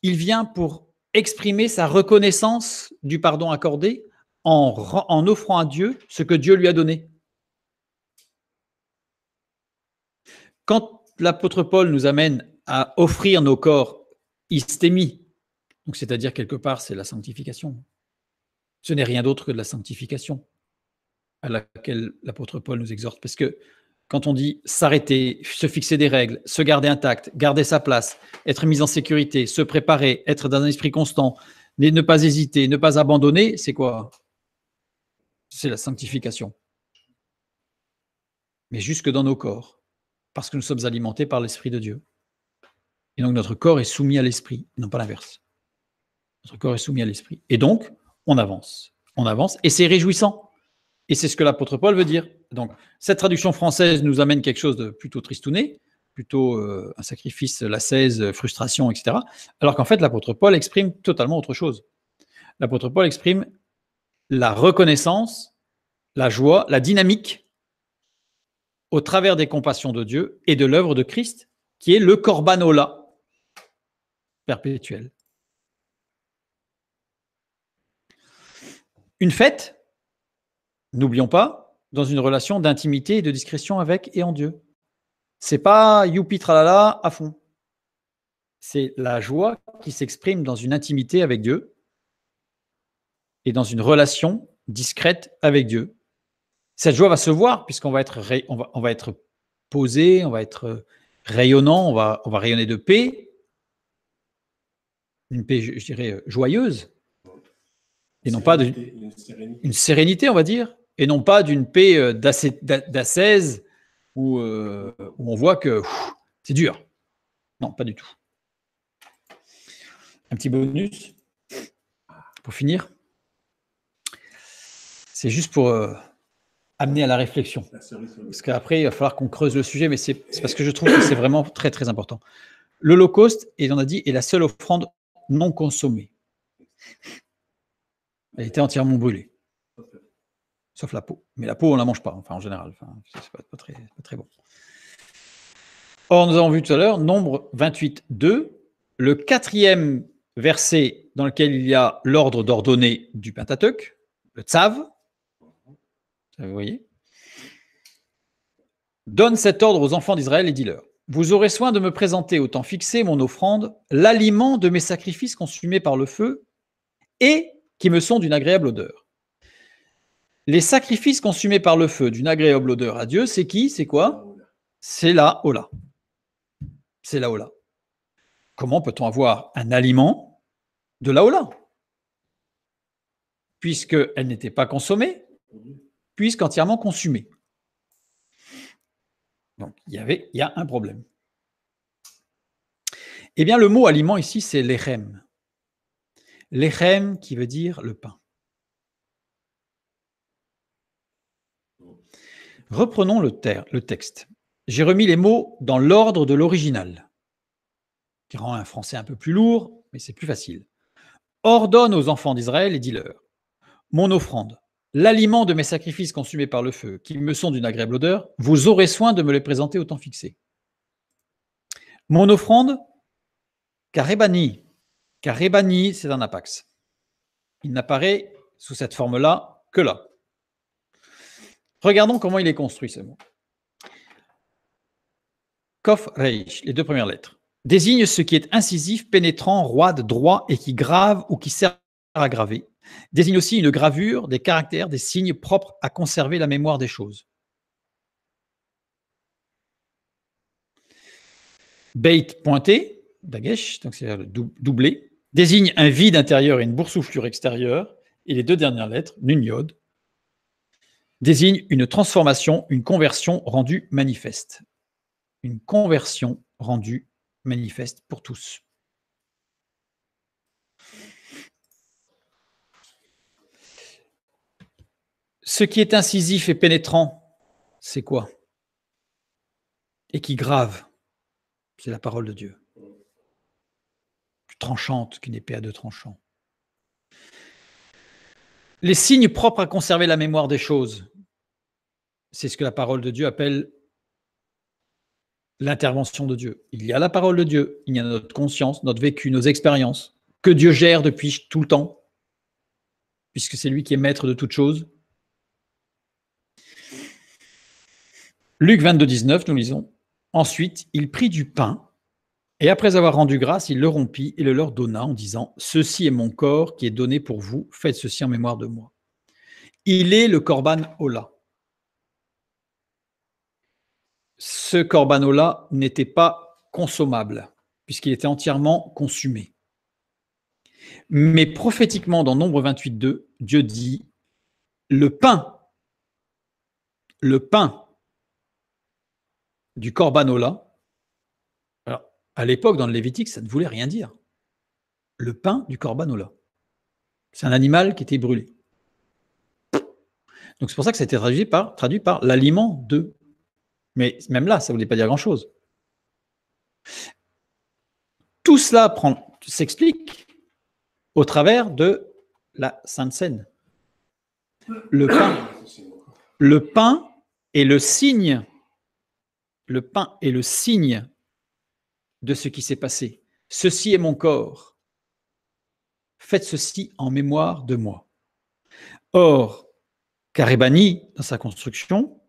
il vient pour exprimer sa reconnaissance du pardon accordé en offrant à Dieu ce que Dieu lui a donné. Quand l'apôtre Paul nous amène à offrir nos corps istémie, donc c'est-à-dire quelque part c'est la sanctification, ce n'est rien d'autre que de la sanctification à laquelle l'apôtre Paul nous exhorte, parce que quand on dit s'arrêter, se fixer des règles, se garder intact, garder sa place, être mis en sécurité, se préparer, être dans un esprit constant, ne pas hésiter, ne pas abandonner, c'est quoi? C'est la sanctification. Mais jusque dans nos corps, parce que nous sommes alimentés par l'Esprit de Dieu. Et donc notre corps est soumis à l'Esprit, non pas l'inverse. Notre corps est soumis à l'Esprit. Et donc, on avance, et c'est réjouissant. Et c'est ce que l'apôtre Paul veut dire. Donc, cette traduction française nous amène quelque chose de plutôt tristouné, plutôt un sacrifice, l'ascèse, frustration, etc. Alors qu'en fait, l'apôtre Paul exprime totalement autre chose. L'apôtre Paul exprime la reconnaissance, la joie, la dynamique au travers des compassions de Dieu et de l'œuvre de Christ, qui est le korban ola perpétuel. Une fête, n'oublions pas, dans une relation d'intimité et de discrétion avec et en Dieu. C'est pas youpi tralala à fond. C'est la joie qui s'exprime dans une intimité avec Dieu et dans une relation discrète avec Dieu. Cette joie va se voir puisqu'on va être, on va être posé, on va être rayonnant, on va rayonner de paix, une paix, je dirais, joyeuse, et non pas une sérénité, on va dire, et non pas d'une paix d'ascèse où on voit que c'est dur. Non, pas du tout. Un petit bonus pour finir. C'est juste pour amener à la réflexion. Parce qu'après, il va falloir qu'on creuse le sujet, mais c'est parce que je trouve que c'est vraiment très, très important. L'Holocauste, et on a dit, est la seule offrande non consommée. Elle était entièrement brûlée. Sauf la peau. Mais la peau, on ne la mange pas, enfin, en général. Enfin, c'est pas très bon. Or, nous avons vu tout à l'heure, Nombre 28, 2, le 4e verset dans lequel il y a l'ordre d'ordonner du Pentateuque, le Tzav, vous voyez, donne cet ordre aux enfants d'Israël et dis-leur: vous aurez soin de me présenter au temps fixé mon offrande, l'aliment de mes sacrifices consumés par le feu et qui me sont d'une agréable odeur. Les sacrifices consumés par le feu d'une agréable odeur à Dieu, c'est qui? C'est quoi? C'est la Ola. C'est la Ola. Comment peut-on avoir un aliment de la Ola? Puisqu'elle n'était pas consommée, puisqu'entièrement consumée. Donc, il y a un problème. Eh bien, le mot aliment ici, c'est lechem. Lechem qui veut dire le pain. Reprenons le texte. J'ai remis les mots dans l'ordre de l'original, qui rend un français un peu plus lourd, mais c'est plus facile. Ordonne aux enfants d'Israël et dis-leur: mon offrande, l'aliment de mes sacrifices consumés par le feu, qui me sont d'une agréable odeur, vous aurez soin de me les présenter au temps fixé. Mon offrande, Karebani, c'est un apax. Il n'apparaît sous cette forme-là que là. Regardons comment il est construit, ce mot. Kof Reish, les 2 premières lettres, désigne ce qui est incisif, pénétrant, roide, droit et qui grave ou qui sert à graver. Désigne aussi une gravure, des caractères, des signes propres à conserver la mémoire des choses. Beit pointé, dagesh, donc c'est doublé, désigne un vide intérieur et une boursouflure extérieure. Et les 2 dernières lettres, nun yod, désigne une transformation, une conversion rendue manifeste. Une conversion rendue manifeste pour tous. Ce qui est incisif et pénétrant, c'est quoi? Et qui grave, c'est la parole de Dieu. Plus tranchante qu'une épée à 2 tranchants. Les signes propres à conserver la mémoire des choses, c'est ce que la parole de Dieu appelle l'intervention de Dieu. Il y a la parole de Dieu, il y a notre conscience, notre vécu, nos expériences, que Dieu gère depuis tout le temps, puisque c'est lui qui est maître de toutes choses. Luc 22, 19, nous lisons: ensuite, il prit du pain, et après avoir rendu grâce, il le rompit et le leur donna en disant: ceci est mon corps qui est donné pour vous, faites ceci en mémoire de moi. Il est le korban ola. ce corban-là n'était pas consommable, puisqu'il était entièrement consumé. Mais prophétiquement, dans Nombre 28.2, Dieu dit, le pain du corbanola, alors à l'époque, dans le Lévitique, ça ne voulait rien dire. Le pain du corbanola. C'est un animal qui était brûlé. Donc c'est pour ça que ça a été traduit par l'aliment de. Mais même là, ça ne voulait pas dire grand-chose. Tout cela s'explique au travers de la Sainte Seine. Le pain est le signe. Le pain est le signe de ce qui s'est passé. Ceci est mon corps. Faites ceci en mémoire de moi. Or, Karébani, dans sa construction,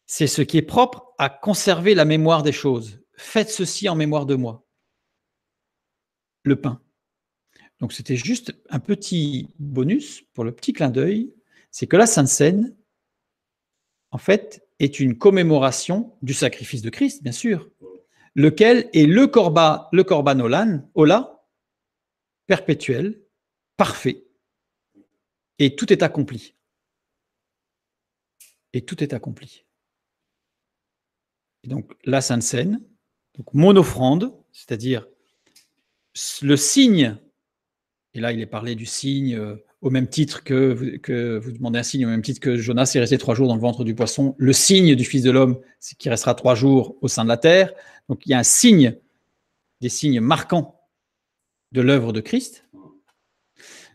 c'est ce qui est propre à conserver la mémoire des choses. Faites ceci en mémoire de moi. Le pain. Donc c'était juste un petit bonus pour le petit clin d'œil, c'est que la Sainte Seine, en fait, est une commémoration du sacrifice de Christ, bien sûr, lequel est le corban ola, perpétuel, parfait, et tout est accompli. Et tout est accompli. Et donc la Sainte Seine, donc mon offrande, c'est-à-dire le signe, et là il est parlé du signe au même titre que vous demandez un signe, au même titre que Jonas est resté 3 jours dans le ventre du poisson, le signe du Fils de l'homme, c'est qu'il restera 3 jours au sein de la terre. Donc il y a un signe, des signes marquants de l'œuvre de Christ.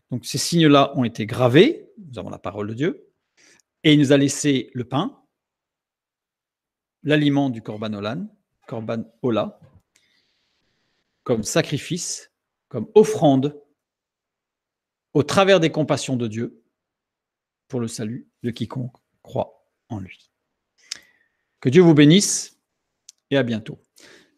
Donc ces signes-là ont été gravés, nous avons la parole de Dieu, et il nous a laissé le pain, l'aliment du korban ola, comme sacrifice, comme offrande, au travers des compassions de Dieu, pour le salut de quiconque croit en lui. Que Dieu vous bénisse et à bientôt.